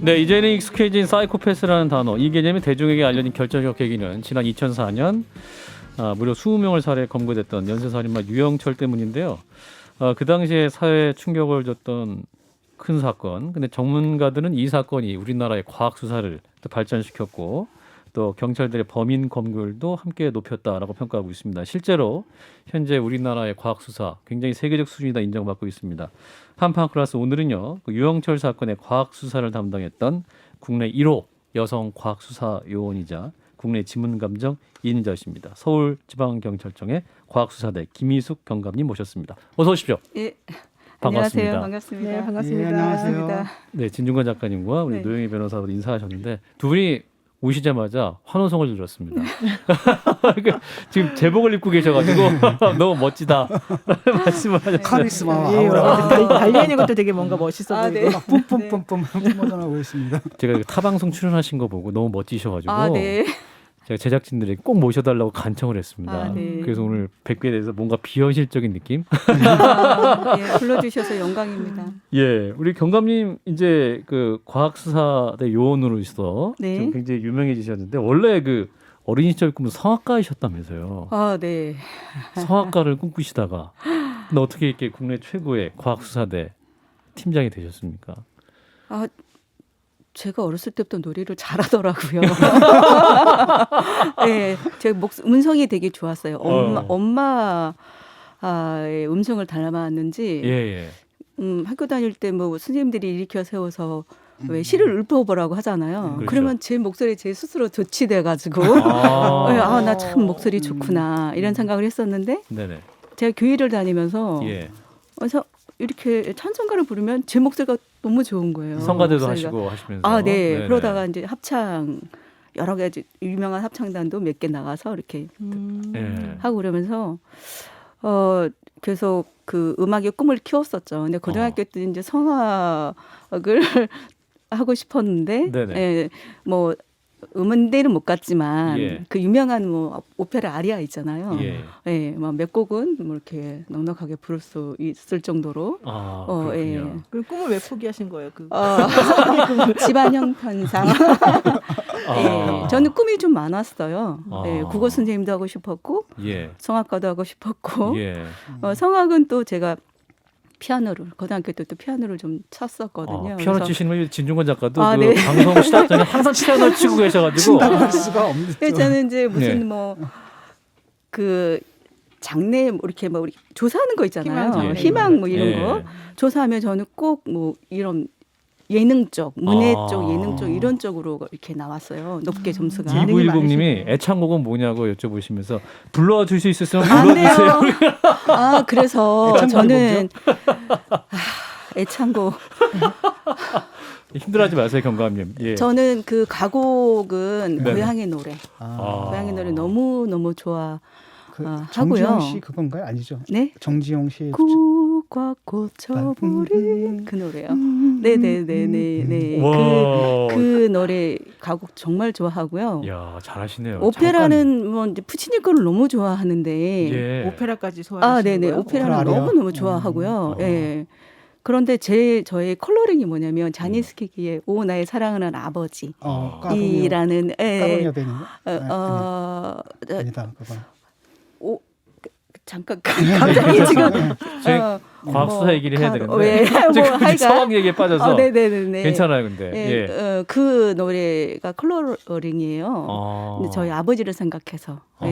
네, 이제는 익숙해진 사이코패스라는 단어. 이 개념이 대중에게 알려진 결정적 계기는 지난 2004년 무려 20명을 살해 검거됐던 연쇄살인마 유영철 때문인데요. 그 당시에 사회에 충격을 줬던 큰 사건. 근데 전문가들은 이 사건이 우리나라의 과학 수사를 또 발전시켰고 또 경찰들의 범인 검거율도 함께 높였다라고 평가하고 있습니다. 실제로 현재 우리나라의 과학 수사 굉장히 세계적 수준이다 인정받고 있습니다. 한판 클래스 오늘은요. 그 유영철 사건의 과학 수사를 담당했던 국내 1호 여성 과학 수사 요원이자 국내 지문감정 2인자이십니다. 서울지방경찰청의 과학수사대 김희숙 경감님 모셨습니다. 어서 오십시오. 예. 반갑습니다. 안녕하세요. 반갑습니다. 네, 반갑습니다. 예, 안녕하세요. 네, 진중권 작가님과 우리 네. 노영희 변호사도 인사하셨는데 두 분이 오시자마자 환호성을 들었습니다. 지금 제복을 입고 계셔가지고 너무 멋지다 말씀을 하셨어요. 카리스마. 예, 달리는 것도 되게 뭔가 멋있어 아, 보이고 네. 막 뿜뿜뿜뿜 뿜어나고 있습니다. 제가 타방송 출연하신 거 보고 너무 멋지셔가지고 아, 네. 제가 제작진들이 꼭 모셔달라고 간청을 했습니다. 아, 네. 그래서 오늘 뵙게 돼서 뭔가 비현실적인 느낌? 예, 불러주셔서 영광입니다. 예, 우리 경감님 이제 그 과학수사대 요원으로서 네. 지금 굉장히 유명해지셨는데 원래 그 어린 시절 꿈은 성악가이셨다면서요. 아, 네. 성악가를 꿈꾸시다가 근데 어떻게 이렇게 국내 최고의 과학수사대 팀장이 되셨습니까? 아, 제가 어렸을 때부터 노래를 잘하더라고요. 네, 제 음성이 되게 좋았어요. 엄마의 음성을 닮았는지 예. 학교 다닐 때 뭐 선생님들이 일으켜 세워서 왜 시를 읊어보라고 하잖아요. 그렇죠. 그러면 제 목소리 제 스스로 도취돼가지고 나 참 목소리 좋구나 이런 생각을 했었는데 네네. 제가 교회를 다니면서 예. 그래서 이렇게 찬송가를 부르면 제 목소리가 너무 좋은 거예요. 성가대도 목소리가. 하시고 하시면서. 아, 네. 네네. 그러다가 이제 합창 여러 가지 유명한 합창단도 몇 개 나가서 이렇게 예. 하고 그러면서 계속 그 음악의 꿈을 키웠었죠. 근데 고등학교 때 이제 성악을 하고 싶었는데, 네네. 예, 뭐 음원대는 못 갔지만 예. 그 유명한 뭐 오페라 아리아 있잖아요. 예. 예, 몇 곡은 뭐 이렇게 넉넉하게 부를 수 있을 정도로. 아, 예. 그렇군요. 그 꿈을 왜 포기하신 거예요? 집안 형편상. 예, 저는 꿈이 좀 많았어요. 아. 예, 국어 선생님도 하고 싶었고, 예. 성악가도 하고 싶었고, 예. 성악은 또 제가 피아노를 고등학교 때 또 피아노를 좀 쳤었거든요. 피아노 그래서 치시는 진중권 작가도 아, 그 네. 방송 시작 전에 항상 피아노를 치고 계셔가지고 친다고 할 수가 없죠. 그래서 저는 이제 무슨 네. 뭐 그 장래 뭐 이렇게 뭐 우리 조사하는 거 있잖아요. 희망, 희망 뭐 이런 예. 거 조사하면 저는 꼭 뭐 이런 예능 쪽, 문예 아. 쪽, 예능 쪽 이런 쪽으로 이렇게 나왔어요. 높게 점수가. 재능이 2910님이 많으시네요. 애창곡은 뭐냐고 여쭤보시면서 불러줄 수 있으면 안 불러주세요. 돼요. 아, 그래서 애창곡이 저는 애창곡. 힘들어하지 마세요, 경감님. 예. 저는 그 가곡은 네네. 고향의 노래. 아. 고향의 노래 너무 좋아. 그 하고요. 정지용 씨 그건가요? 아니죠? 네? 정지용 씨. 국과 꽂혀버린 그 노래요. 네네네네. 와. 그 노래 가곡 정말 좋아하고요. 야, 잘하시네요. 오페라는 뭐 이제 푸치니 거를 너무 좋아하는데. 예. 오페라까지 소화하시는 아, 네네. 거예요? 오페라는 오페라 아리아? 너무 좋아하고요. 예. 그런데 저의 컬러링이 뭐냐면 자니스키기의 오 나의 사랑하는 아버지 까르니아 이라는 베니인가? 아니다 그거. 잠깐 갑자기 지금 저희 과학수사 얘기를 해야 되는데 왜? 뭐 지금 하여간 성악 얘기에 빠져서 네네네. 괜찮아요, 근데. 예, 예. 그 노래가 컬러링이에요. 아. 근데 저희 아버지를 생각해서. 예.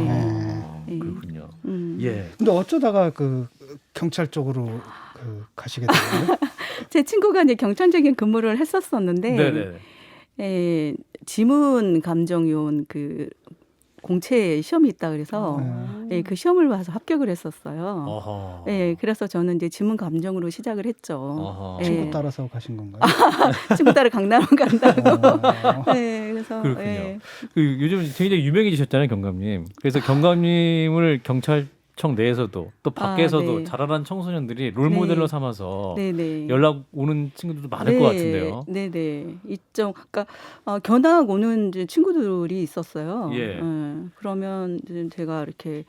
예. 그렇군요. 음. 예. 근데 어쩌다가 그 경찰 쪽으로 가시게 됐어요? 제 친구가 이제 경찰적인 근무를 했었었는데, 네네. 예, 지문 감정 요원 그 공채 시험이 있다 그래서 예, 그 시험을 봐서 합격을 했었어요. 어허. 예, 그래서 저는 이제 지문 감정으로 시작을 했죠. 어허. 예. 친구 따라서 가신 건가요? 친구 따라 강남 간다고. 어. 예, 그래서 그렇군요. 예. 그 요즘 굉장히 유명해지셨잖아요, 경감님. 그래서 경감님을 경찰청 내에서도 또 밖에서도 네. 자라난 청소년들이 롤모델로 네. 삼아서 네네. 연락 오는 친구들도 많을 것 같은데요. 네네. 있죠. 그러니까 견학 오는 이제 친구들이 있었어요. 예. 그러면 이제 제가 이렇게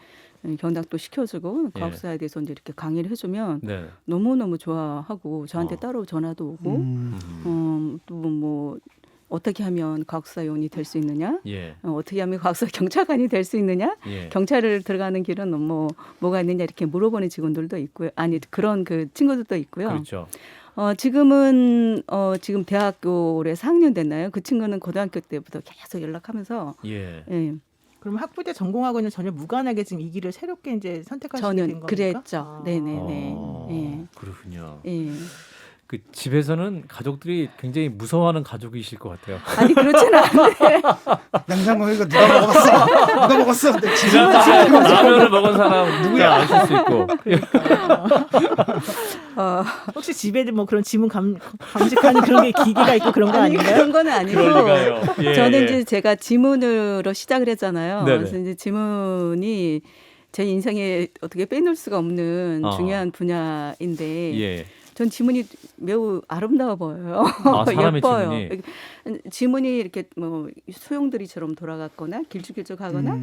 견학도 시켜주고 예. 과학사에 대해서 이제 이렇게 강의를 해주면 네. 너무 좋아하고 저한테 따로 전화도 오고 음. 또 뭐 어떻게 하면 과학수사 요원이 될 수 있느냐? 예. 어떻게 하면 과학수사 경찰관이 될 수 있느냐? 예. 경찰을 들어가는 길은 뭐가 있느냐 이렇게 물어보는 직원들도 있고요. 아니 그런 그 친구들도 있고요. 그렇죠. 지금은 지금 대학교 올해 4학년 됐나요? 그 친구는 고등학교 때부터 계속 연락하면서 예. 예, 그럼 학부제 전공하고는 전혀 무관하게 지금 이 길을 새롭게 이제 선택하시게 된 저는 겁니까? 그랬죠. 네네네. 예. 그렇군요. 예. 그 집에서는 가족들이 굉장히 무서워하는 가족이실 것 같아요. 아니 그렇지는 않은데 냉장고에 이거 누가 먹었어? 누가 먹었어? 근데 지금 라면을 먹은 사람 누구야 아실 수 있고. 혹시 집에 뭐 그런 지문 감식하는 그런 게 기계가 있고 그런 거 아니 아닌가요? 그런 거는 아니고 그럴 리가요. 예, 저는 예. 이제 제가 지문으로 시작을 했잖아요. 네네. 그래서 이제 지문이 제 인생에 어떻게 빼놓을 수가 없는 중요한 분야인데 예. 전 지문이 매우 아름다워 보여요. 아, 사람의 예뻐요. 지문이. 지문이 이렇게 뭐 소용돌이처럼 돌아갔거나 길쭉길쭉하거나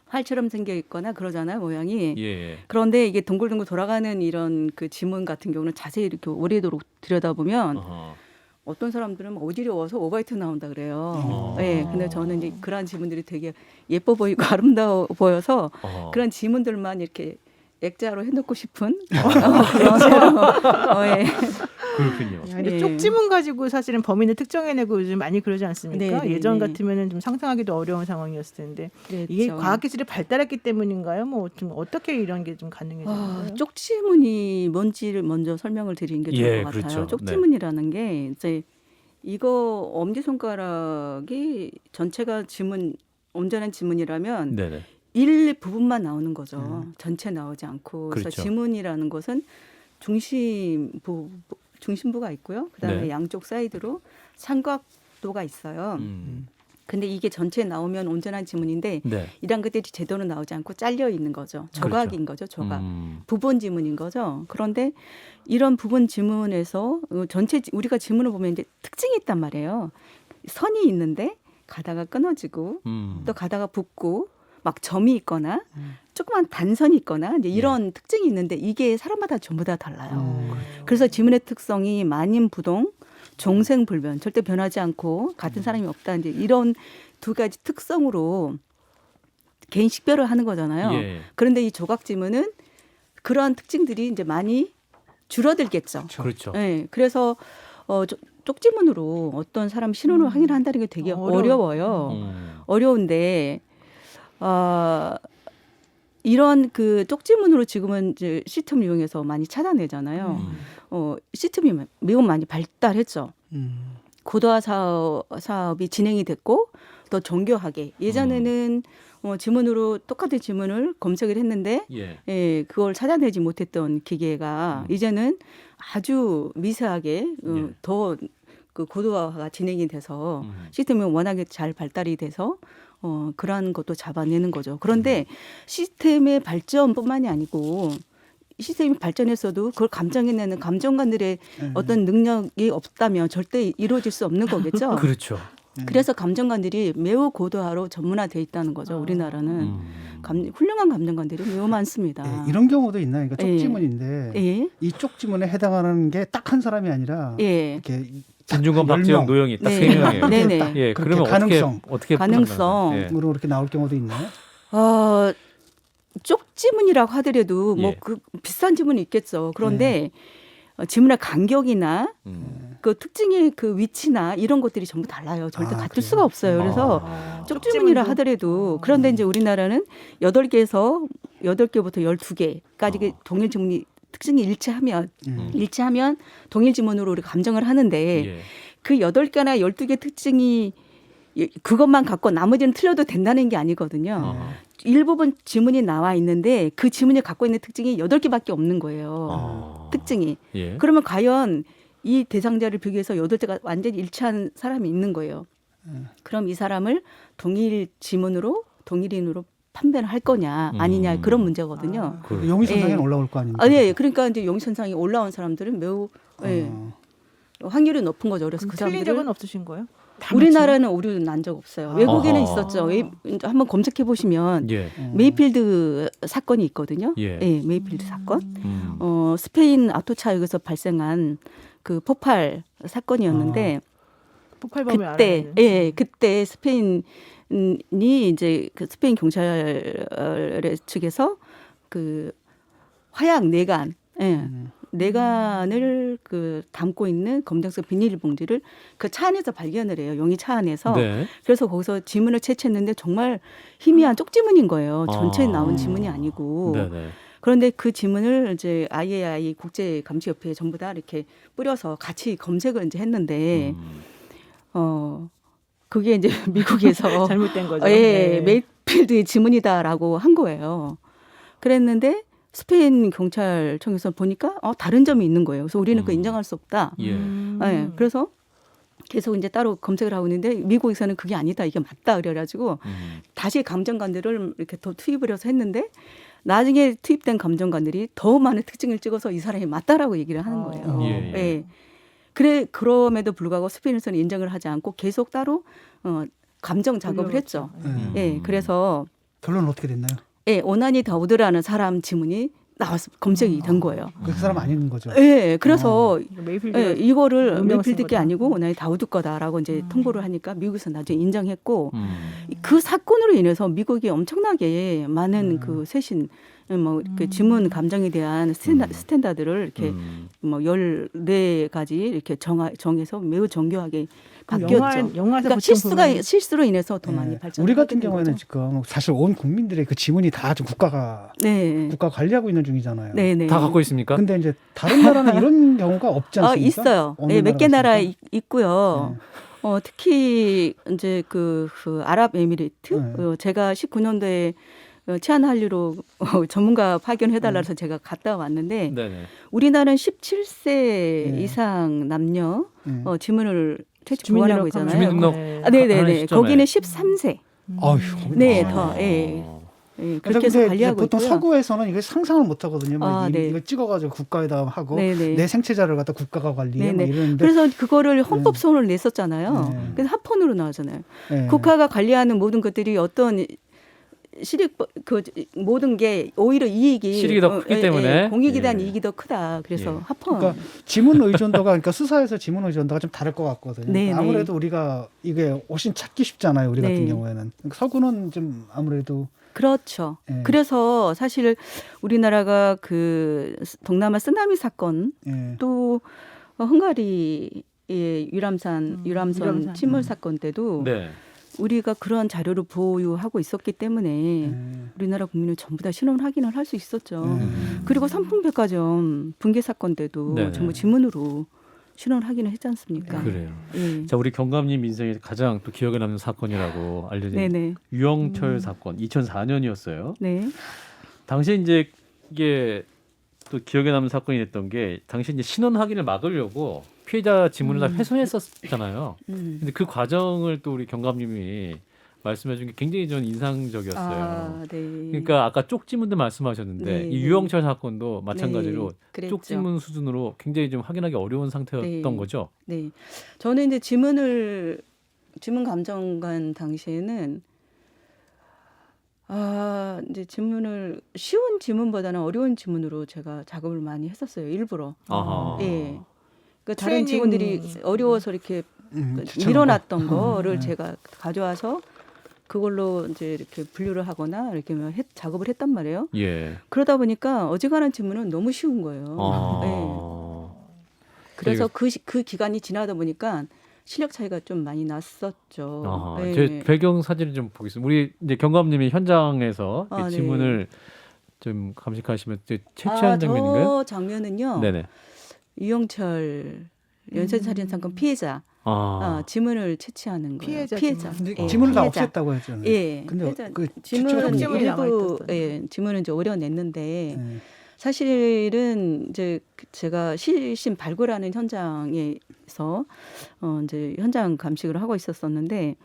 활처럼 생겨 있거나 그러잖아요, 모양이. 예. 그런데 이게 동글동글 돌아가는 이런 그 지문 같은 경우는 자세히 이렇게 오래도록 들여다보면 어허. 어떤 사람들은 막 어지러워서 오바이트 나온다 그래요. 어. 네, 근데 저는 이제 그러한 지문들이 되게 예뻐 보이고 아름다워 보여서 어허. 그런 지문들만 이렇게 액자로 해놓고 싶은 예. 그렇군요. 근데 예. 쪽지문 가지고 사실은 범인을 특정해내고 요즘 많이 그러지 않습니까? 네, 예전 네. 같으면은 좀 상상하기도 어려운 상황이었을 텐데 그랬죠. 이게 과학기술이 발달했기 때문인가요? 뭐 좀 어떻게 이런 게 좀 가능해진 거예요? 쪽지문이 뭔지를 먼저 설명을 드리는 게 좋을 예, 것 같아요. 그렇죠. 쪽지문이라는 게 이제 이거 엄지손가락이 전체가 지문 온전한 지문이라면 네네. 일부분만 나오는 거죠. 전체 나오지 않고. 그래서 그렇죠. 지문이라는 것은 중심부가 있고요. 그다음에 네. 양쪽 사이드로 삼각도가 있어요. 근데 이게 전체 나오면 온전한 지문인데 네. 이런 것들이 제대로 나오지 않고 잘려 있는 거죠. 조각인 거죠. 조각. 부분 지문인 거죠. 그런데 이런 부분 지문에서 전체 우리가 지문을 보면 이제 특징이 있단 말이에요. 선이 있는데 가다가 끊어지고 또 가다가 붙고 막 점이 있거나 조그만 단선이 있거나 이제 이런 특징이 있는데 이게 사람마다 전부 다 달라요. 그래서 지문의 특성이 만인부동, 종생불변, 절대 변하지 않고 같은 사람이 없다. 이제 이런 두 가지 특성으로 개인 식별을 하는 거잖아요. 예. 그런데 이 조각 지문은 그러한 특징들이 이제 많이 줄어들겠죠. 그렇죠. 네, 그래서 쪽지문으로 어떤 사람 신원을 확인한다는 게 되게 어려워요. 어려운데 이런 그 쪽지문으로 지금은 이제 시스템을 이용해서 많이 찾아내잖아요. 시스템이 매우 많이 발달했죠. 고도화 사업이 진행이 됐고 더 정교하게 예전에는 지문으로 똑같은 지문을 검색을 했는데 예. 그걸 찾아내지 못했던 기계가 이제는 아주 미세하게 더 그 고도화가 진행이 돼서 시스템이 워낙에 잘 발달이 돼서 그러한 것도 잡아내는 거죠. 그런데 시스템의 발전뿐만이 아니고 시스템이 발전했어도 그걸 감정해내는 감정관들의 어떤 능력이 없다면 절대 이루어질 수 없는 거겠죠. 그렇죠. 그래서 감정관들이 매우 고도화로 전문화돼 있다는 거죠. 우리나라는 훌륭한 감정관들이 매우 많습니다. 네, 이런 경우도 있나요? 그러니까 쪽지문인데 예. 이 쪽지문에 해당하는 게 딱 한 사람이 아니라 예. 이렇게 진중권, 10명 박재영, 노영희 딱 네. 세 명이에요. 네네. 예, 그렇게 그러면 가능성. 어떻게 가능성. 판단하나요? 으로 이렇게 나올 경우도 있나요? 쪽지문이라고 하더라도 뭐 예. 그 비싼 지문이 있겠죠. 그런데 지문의 간격이나 그 특징의 그 위치나 이런 것들이 전부 달라요. 절대 같을 그래요? 수가 없어요. 그래서 쪽지문이라 하더라도 그런데 이제 우리나라는 8개부터 12개까지 동일 지문이 특징이 일치하면 동일 지문으로 우리가 감정을 하는데 예. 그 8개나 12개 특징이 그것만 갖고 나머지는 틀려도 된다는 게 아니거든요. 일부분 지문이 나와 있는데 그 지문이 갖고 있는 특징이 8개밖에 없는 거예요. 특징이. 예. 그러면 과연 이 대상자를 비교해서 8개가 완전히 일치한 사람이 있는 거예요. 그럼 이 사람을 동일 지문으로 동일인으로 판별을 할 거냐 아니냐 그런 문제거든요. 용의선상에는 예. 올라올 거 아닙니까? 예. 그러니까 이제 용의선상에 올라온 사람들은 매우 확률이 높은 거죠. 그래서 그 틀린 사람들은 적은 없으신 거예요? 우리나라는 오류는 난 적 없어요. 외국에는 아하. 있었죠. 한번 검색해 보시면 예. 메이필드 사건이 있거든요. 예. 메이필드 사건. 스페인 아토차역에서 발생한 그 폭발 사건이었는데 폭발범을 그때 그때 스페인이 이제 그 스페인 경찰 측에서 그 화약 내간 내간을 그 담고 있는 검정색 비닐봉지를 그 차 안에서 발견을 해요. 용의 차 안에서. 네. 그래서 거기서 지문을 채취했는데 정말 희미한 쪽지문인 거예요. 전체에 나온 지문이 아니고. 네네. 그런데 그 지문을 이제 IAI 국제감시협회에 전부 다 이렇게 뿌려서 같이 검색을 이제 했는데 그게 이제 미국에서 잘못된 거죠. 예, 메이필드의 지문이다라고 한 거예요. 그랬는데 스페인 경찰청에서 보니까 다른 점이 있는 거예요. 그래서 우리는 그거 인정할 수 없다. 예. 예, 그래서 계속 이제 따로 검색을 하고 있는데 미국에서는 그게 아니다. 이게 맞다. 그래가지고 다시 감정관들을 이렇게 더 투입을 해서 했는데 나중에 투입된 감정관들이 더 많은 특징을 찍어서 이 사람이 맞다라고 얘기를 하는 거예요. 예. 그럼에도 불구하고 스페인에서는 인정을 하지 않고 계속 따로 감정 작업을 했죠. 예, 그래서 결론은 어떻게 됐나요? 예, 오나니 다우드라는 사람 지문이 나와서 검색이 된 거예요. 그 사람 아닌 거죠. 예, 그래서 메이필드가 이거를 운명을 메이필드 쓴 게 거죠. 아니고 오나니 다우드 거다라고 이제 통보를 하니까 미국에서 나중에 인정했고 음. 그 사건으로 인해서 미국이 엄청나게 많은 그 쇄신 그 지문 감정에 대한 스탠다드를 이렇게 뭐 14가지 이렇게 정해서 매우 정교하게 바뀌었죠. 영화에서 그러니까 실수로 인해서 더 많이 발전. 우리 같은 경우에는 지금 사실 온 국민들의 그 지문이 다 좀 국가가 관리하고 있는 중이잖아요. 네네. 다 갖고 있습니까? 근데 이제 다른 나라는 이런 경우가 없지 않습니까? 있어요. 네, 몇 개 나라 있고요. 특히 이제 그 아랍에미리트 제가 19년도에 치안 한류로 전문가 파견해달라 해서 제가 갔다 왔는데 네네. 우리나라는 17세 이상 남녀 지문을 채취 보관하고 있잖아요. 주민등록 네네네. 거기는 13세. 아휴. 네, 더. 그렇게 해서 관리하고 보통 있고요. 서구에서는 이거 상상을 못 하거든요. 네. 이거 찍어가지고 국가에다 하고 네네. 내 생체자를 갖다 국가가 관리해 뭐 이러는데. 그래서 그거를 헌법소원을 냈었잖아요. 그래서 합헌으로 나오잖아요. 국가가 관리하는 모든 것들이 어떤 모든 게 오히려 이익이 실익이 더 크기 때문에 공익에 대한 이익이 더 크다. 그래서 합헌. 그러니까 지문 의존도가 그러니까 수사에서 지문 의존도가 좀 다를 것 같거든요. 네네. 아무래도 우리가 이게 훨씬 찾기 쉽잖아요. 우리 같은 네. 경우에는 서구는 좀 아무래도 그렇죠. 예. 그래서 사실 우리나라가 그 동남아 쓰나미 사건 또 헝가리의 유람선 침몰 사건 때도 네. 우리가 그런 자료를 보유하고 있었기 때문에 우리나라 국민은 전부 다 신원 확인을 할 수 있었죠. 그리고 삼풍백화점 붕괴 사건 때도 네네. 전부 지문으로 신원 확인을 했지 않습니까? 그래요. 예. 자, 우리 경감님 인생에 가장 또 기억에 남는 사건이라고 알려진 네네. 유영철 사건 2004년이었어요. 네. 당시에 이제 이게 또 기억에 남는 사건이 됐던 게 당시 이제 신원 확인을 막으려고 피해자 지문을 다 훼손했었잖아요. 근데 그 과정을 또 우리 경감님이 말씀해 준 게 굉장히 전 인상적이었어요. 네. 그러니까 아까 쪽지문도 말씀하셨는데 네, 이 네. 유영철 사건도 마찬가지로 네, 그랬죠. 쪽지문 수준으로 굉장히 좀 확인하기 어려운 상태였던 네. 거죠. 네. 저는 이제 지문 감정관 당시에는 이제 지문을 쉬운 지문보다는 어려운 지문으로 제가 작업을 많이 했었어요. 일부러. 아하. 예. 그 다른 트레이닝. 직원들이 어려워서 이렇게 밀어놨던 거를 제가 가져와서 그걸로 이제 이렇게 분류를 하거나 이렇게 작업을 했단 말이에요. 예. 그러다 보니까 어지간한 지문은 너무 쉬운 거예요. 아. 네. 그래서 그 기간이 지나다 보니까 실력 차이가 좀 많이 났었죠. 아하. 네. 제 배경 사진을 좀 보겠습니다. 우리 이제 경감님이 현장에서 이 네. 지문을 좀 감식하시면 채취한 장면인가요? 저 장면은요. 네네. 유영철 연쇄살인 사건 피해자 지문을 채취하는 거예요. 피해자. 근데 예, 지문을 다 피해자. 없앴다고 했잖아요. 예. 근데 피해자. 그 지문은 지문이 일부 남아있었어요. 지문은 이제 오려냈는데 사실은 이제 제가 실신 발굴하는 현장에서 이제 현장 감식을 하고 있었었는데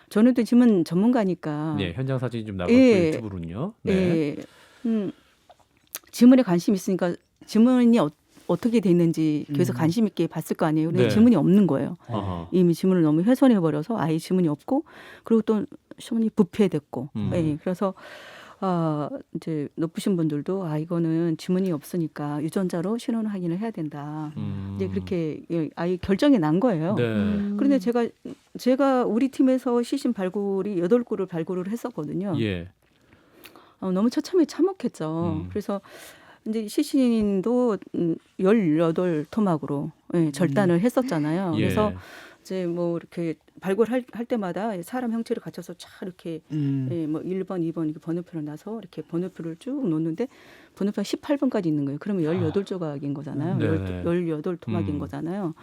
저는 또 지문 전문가니까 네, 현장 사진이 좀 나갔고 예. 유튜브로는요. 네. 예. 지문에 관심 있으니까 지문이 어떻게 돼 있는지 그래서 관심 있게 봤을 거 아니에요. 근데 네. 지문이 없는 거예요. 아하. 이미 지문을 너무 훼손해 버려서 아예 지문이 없고 그리고 또 시문이 부패됐고. 예. 그래서 이제 높으신 분들도 이거는 지문이 없으니까 유전자로 신원 확인을 해야 된다. 이제 그렇게 아예 결정이 난 거예요. 네. 그런데 제가 우리 팀에서 시신 발굴이 8구를 발굴을 했었거든요. 예. 너무 처참히 참혹했죠. 그래서 이제 시신도 18토막으로 절단을 했었잖아요. 예. 그래서 이제 뭐 이렇게 발굴할 때마다 사람 형체를 갖춰서 쫙 이렇게 뭐 1번, 2번 이렇게 번호표를 놔서 이렇게 번호표를 쭉 놓는데 번호표가 18번까지 있는 거예요. 그러면 18조각인 거잖아요. 네네. 18토막인 거잖아요.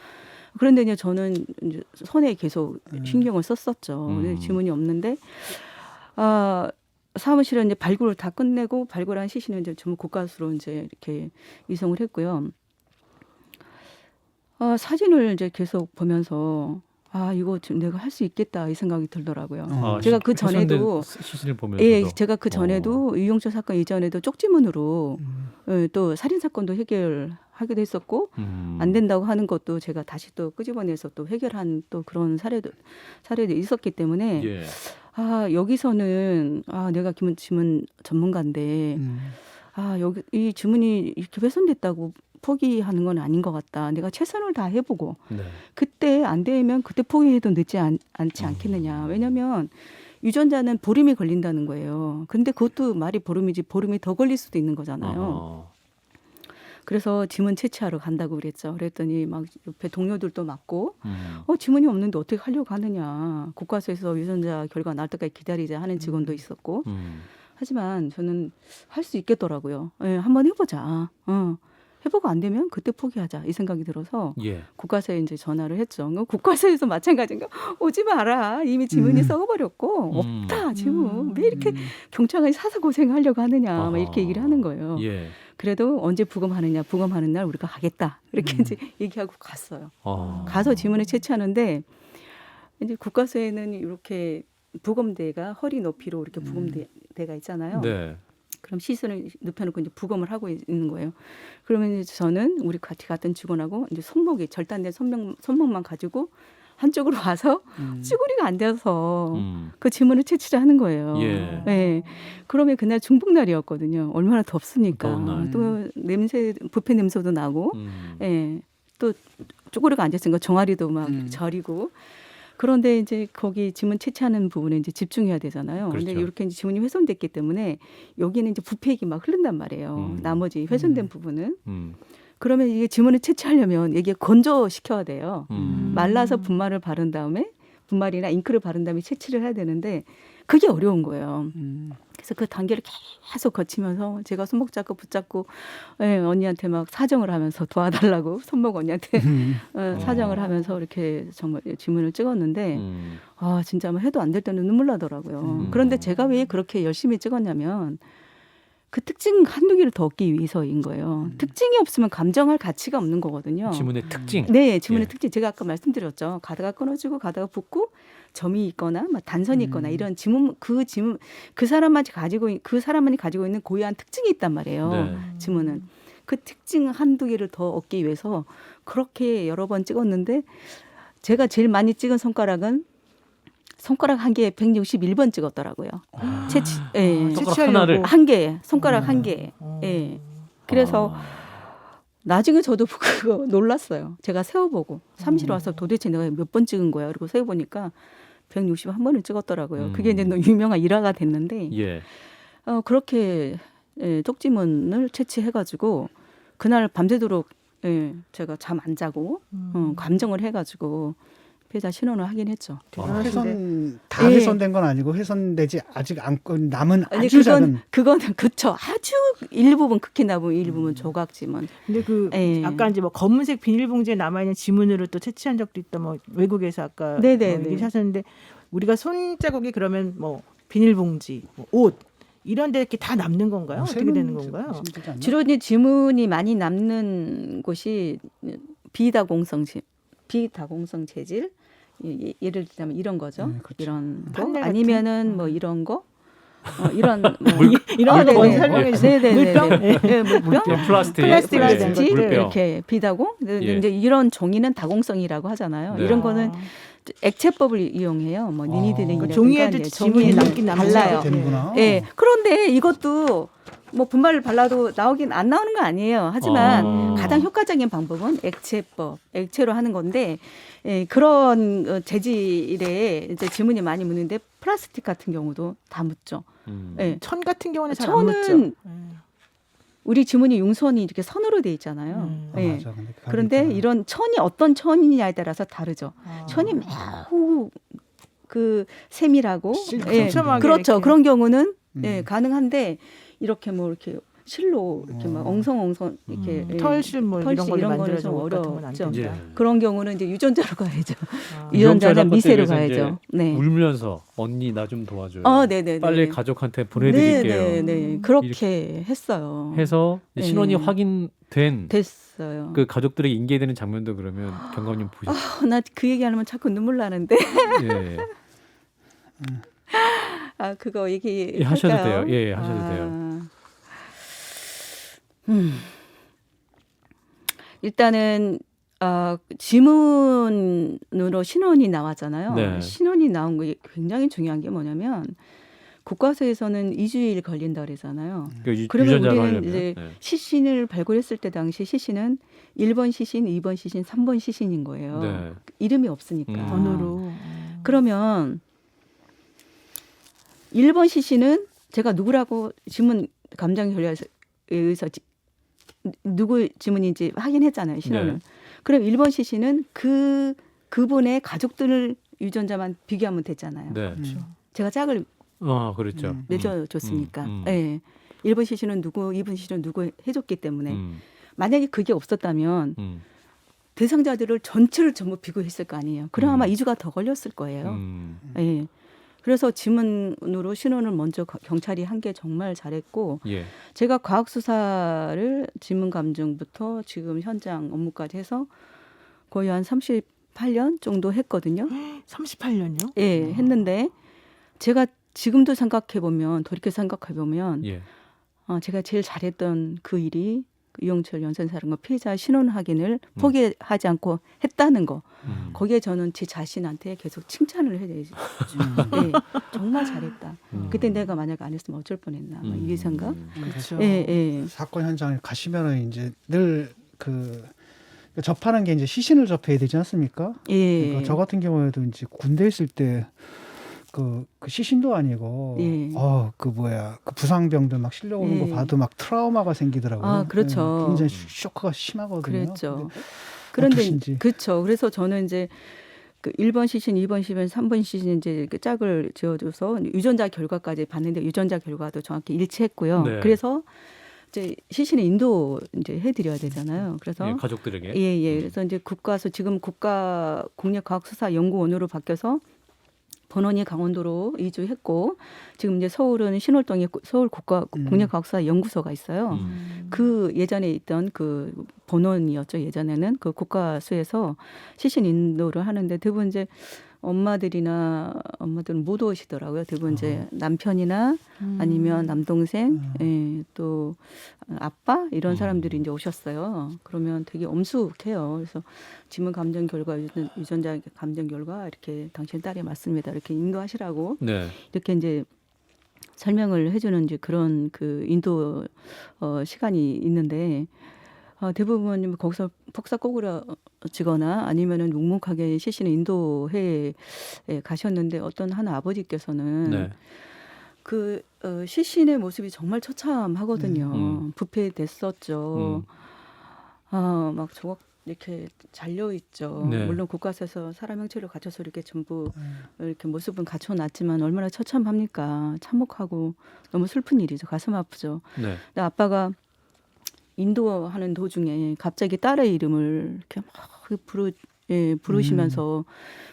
그런데 이제 저는 이제 손에 계속 신경을 썼었죠. 근데 지문이 없는데 사무실에 이제 발굴을 다 끝내고 발굴한 시신은 이제 전부 국가수로 이제 이렇게 이송을 했고요. 사진을 이제 계속 보면서 이거 지금 내가 할 수 있겠다 이 생각이 들더라고요. 제가 그 전에도 시신을 보면서 제가 그 전에도 이용철 사건 이전에도 쪽지문으로 또 살인 사건도 해결하기도 했었고 안 된다고 하는 것도 제가 다시 또 끄집어내서 또 해결한 또 그런 사례도 있었기 때문에 예. 여기서는 내가 지문 전문가인데 여기 이 지문이 이렇게 훼손됐다고 포기하는 건 아닌 것 같다. 내가 최선을 다 해보고 네. 그때 안 되면 그때 포기해도 늦지 않지 않겠느냐. 왜냐하면 유전자는 보름이 걸린다는 거예요. 근데 그것도 말이 보름이지 보름이 더 걸릴 수도 있는 거잖아요. 그래서 지문 채취하러 간다고 그랬죠. 그랬더니 막 옆에 동료들도 맞고 지문이 없는데 어떻게 하려고 하느냐. 국과수에서 유전자 결과 날 때까지 기다리자 하는 직원도 있었고 하지만 저는 할 수 있겠더라고요. 한번 해보자. 해보고 안 되면 그때 포기하자 이 생각이 들어서 국과서에 이제 전화를 했죠. 국과서에서 마찬가지인가 오지 마라 이미 지문이 썩어버렸고 없다 지문 왜 이렇게 경찰관이 사서 고생하려고 하느냐 막 이렇게 얘기를 하는 거예요. 그래도 언제 부검하는 날 우리가 가겠다 이렇게 이제 얘기하고 갔어요. 가서 지문을 채취하는데 이제 국과서에는 이렇게 부검대가 허리 높이로 이렇게 부검대가 있잖아요. 네. 그럼 시선을 눕혀놓고 이제 부검을 하고 있는 거예요. 그러면 이제 저는 우리 같이 갔던 직원하고 이제 손목이 절단된 손목만 가지고 한쪽으로 와서 쭈구리가 안 돼서 그 지문을 채취를 하는 거예요. 네. 그러면 그날 중복날이었거든요. 얼마나 덥습니까. 또 부패 냄새도 나고, 또 쭈구리가 앉았으니까 종아리도 막 저리고. 그런데 이제 거기 지문 채취하는 부분에 이제 집중해야 되잖아요. 그런데 그렇죠. 이렇게 이제 지문이 훼손됐기 때문에 여기는 이제 부패액이 막 흐른단 말이에요. 나머지 훼손된 부분은. 그러면 이게 지문을 채취하려면 이게 건조시켜야 돼요. 말라서 분말을 바른 다음에 분말이나 잉크를 바른 다음에 채취를 해야 되는데 그게 어려운 거예요. 그래서 그 단계를 계속 거치면서 제가 손목 잡고 붙잡고 언니한테 막 사정을 하면서 도와달라고 손목 언니한테 사정을 하면서 이렇게 정말 지문을 찍었는데 진짜 뭐 해도 안 될 때는 눈물 나더라고요. 그런데 제가 왜 그렇게 열심히 찍었냐면 그 특징 한두 개를 더 얻기 위해서인 거예요. 특징이 없으면 감정할 가치가 없는 거거든요. 지문의 특징. 네, 지문의 특징. 제가 아까 말씀드렸죠. 가다가 끊어지고 가다가 붙고 점이 있거나 막 단선이 있거나 이런 그 사람만이 가지고 있는 고유한 특징이 있단 말이에요. 지문은 그 특징 한두 개를 더 얻기 위해서 그렇게 여러 번 찍었는데 제가 제일 많이 찍은 손가락은 손가락 한 개에 161번 찍었더라고요. 손가락 하나를 한 개, 손가락 한 개. 그래서 나중에 저도 그거 놀랐어요. 제가 세어보고 사무실 와서 도대체 내가 몇 번 찍은 거야. 그리고 세어보니까 161번을 찍었더라고요. 그게 이제 유명한 일화가 됐는데 그렇게 쪽지문을 채취해가지고 그날 밤새도록 제가 잠 안 자고 감정을 해가지고 피해자 신원을 확인했죠. 훼손 다 훼손된 건 아니고 훼손되지 아직 않고 남은 아주 작은 그거는 그쵸. 아주 일부분 극히 남은 일부분 조각 지문. 근데 아까 이제 뭐 검은색 비닐봉지에 남아 있는 지문으로 또 채취한 적도 있다. 뭐 외국에서 아까 얘기하셨는데 우리가 손자국이 그러면 뭐 비닐봉지, 뭐 옷 이런 데 이렇게 다 남는 건가요? 어떻게 되는 건가요? 주로 이제 지문이 많이 남는 곳이 비다공성 재질. 예를 들자면 이런 거죠. 그렇죠. 이런 거 아니면은 뭐 이런 거. 이런 이런 거 먼저 설명해 주세요. 물병, 플라스틱 이렇게 비다공. 이제 이런 종이는 다공성이라고 하잖아요. 이런 거는 액체법을 이용해요. 뭐 니니드링이라든가 종이에도 지문이 남긴 달라요. 되는구나. 네. 그런데 이것도 뭐 분말을 발라도 안 나오는 거 아니에요. 하지만 가장 효과적인 방법은 액체법, 액체로 하는 건데 그런 재질에 이제 지문이 많이 묻는데 플라스틱 같은 경우도 다 묻죠. 천 같은 경우는 잘 안 묻죠. 우리 지문이 융선이 이렇게 선으로 돼 있잖아요. 맞아. 그런데 이런 천이 어떤 천이냐에 따라서 다르죠. 천이 매우 그 세밀하고 그렇죠. 이렇게. 그런 경우는 가능한데 이렇게 뭐 이렇게 실로 이렇게 막 엉성엉성 이렇게 털실 뭐 이런 걸로 이런 거는 만들어서 좀 옷 같은 건안 어렵죠. 된다. 그런 경우는 이제 유전자로 가야죠. 유전자나 미세로 가야죠. 네. 울면서 언니 나 좀 도와줘요. 네네. 빨리 가족한테 보내드릴게요. 네. 그렇게 했어요. 해서 신원이 확인된 됐어요. 그 가족들에게 인계되는 장면도 그러면 경감님 보셨어요? 나 그 얘기하면 자꾸 눈물 나는데. 예. 그거 얘기 하셔도 돼요. 예, 하셔도 돼요. 일단은 지문으로 신원이 나왔잖아요. 네. 신원이 나온 게 굉장히 중요한 게 뭐냐면 국과수에서는 2주일 걸린다 그러잖아요. 그러면 유전자로 우리는 하려면. 이제 시신을 발굴했을 때 당시 시신은 1번 시신, 2번 시신, 3번 시신인 거예요. 네. 이름이 없으니까. 번호로. 그러면 1번 시신은 제가 누구라고 지문 감정 결과에서 누구 지문인지 확인했잖아요. 신원을. 네. 그럼 1번 시신은 그분의 가족들 유전자만 비교하면 됐잖아요. 네. 제가 짝을 그렇죠. 맺어줬으니까. 네. 1번 시신은 누구, 2번 시신은 누구 해줬기 때문에 만약에 그게 없었다면 대상자들을 전체를 전부 비교했을 거 아니에요. 그럼 아마 2주가 더 걸렸을 거예요. 네. 그래서 지문으로 신원을 먼저 경찰이 한 게 정말 잘했고 제가 과학 수사를 지문 감정부터 지금 현장 업무까지 해서 거의 한 38년 정도 했거든요. 38년요? 예, 했는데 제가 지금도 돌이켜 생각해 보면 제가 제일 잘했던 그 일이 유영철 연쇄살인과 피해자 신원 확인을 포기하지 않고 했다는 거. 거기에 저는 제 자신한테 계속 칭찬을 해야 되죠. 네, 정말 잘했다. 그때 내가 만약 안 했으면 어쩔 뻔했나. 이 생각. 그렇죠. 사건 현장에 가시면은 이제 늘 접하는 게 이제 시신을 접해야 되지 않습니까? 그러니까 저 같은 경우에도 이제 군대 있을 때 그 시신도 아니고 그 부상병들 막 실려오는 거 봐도 막 트라우마가 생기더라고요. 그렇죠. 굉장히 쇼크가 심하거든요. 그렇죠. 그런데 그렇죠. 그래서 저는 이제 그 1번 시신, 2번 시신, 3번 시신 이제 그 짝을 지어줘서 유전자 결과까지 봤는데 유전자 결과도 정확히 일치했고요. 네. 그래서 이제 시신의 인도 이제 해드려야 되잖아요. 그래서 가족들에게. 그래서 이제 지금 국가공력과학수사연구원으로 바뀌어서 본원이 강원도로 이주했고 지금 이제 서울은 신월동에 서울 국가공력과학수사연구소가 있어요. 그 예전에 있던 그 본원이었죠. 예전에는 그 국가수에서 시신 인도를 하는데 대부분 이제 엄마들은 못 오시더라고요. 대부분 이제 남편이나 아니면 남동생, 또 아빠 이런 사람들이 이제 오셨어요. 그러면 되게 엄숙해요. 그래서 지문 감정 결과, 유전자 감정 결과 이렇게 당신 딸이 맞습니다. 이렇게 인도하시라고 이렇게 이제 설명을 해주는 이제 그런 그 인도 시간이 있는데. 대부분 거기서 폭삭 꼬부러지거나 아니면은 묵묵하게 시신의 인도회에 가셨는데 어떤 한 아버지께서는 그 시신의 모습이 정말 처참하거든요. 부패됐었죠. 막 조각 이렇게 잘려 있죠. 물론 국가에서 사람 형체를 갖춰서 이렇게 전부 이렇게 모습은 갖춰놨지만 얼마나 처참합니까? 참혹하고 너무 슬픈 일이죠. 가슴 아프죠. 근데 아빠가 인도하는 도중에 갑자기 딸의 이름을 이렇게 막 부르시면서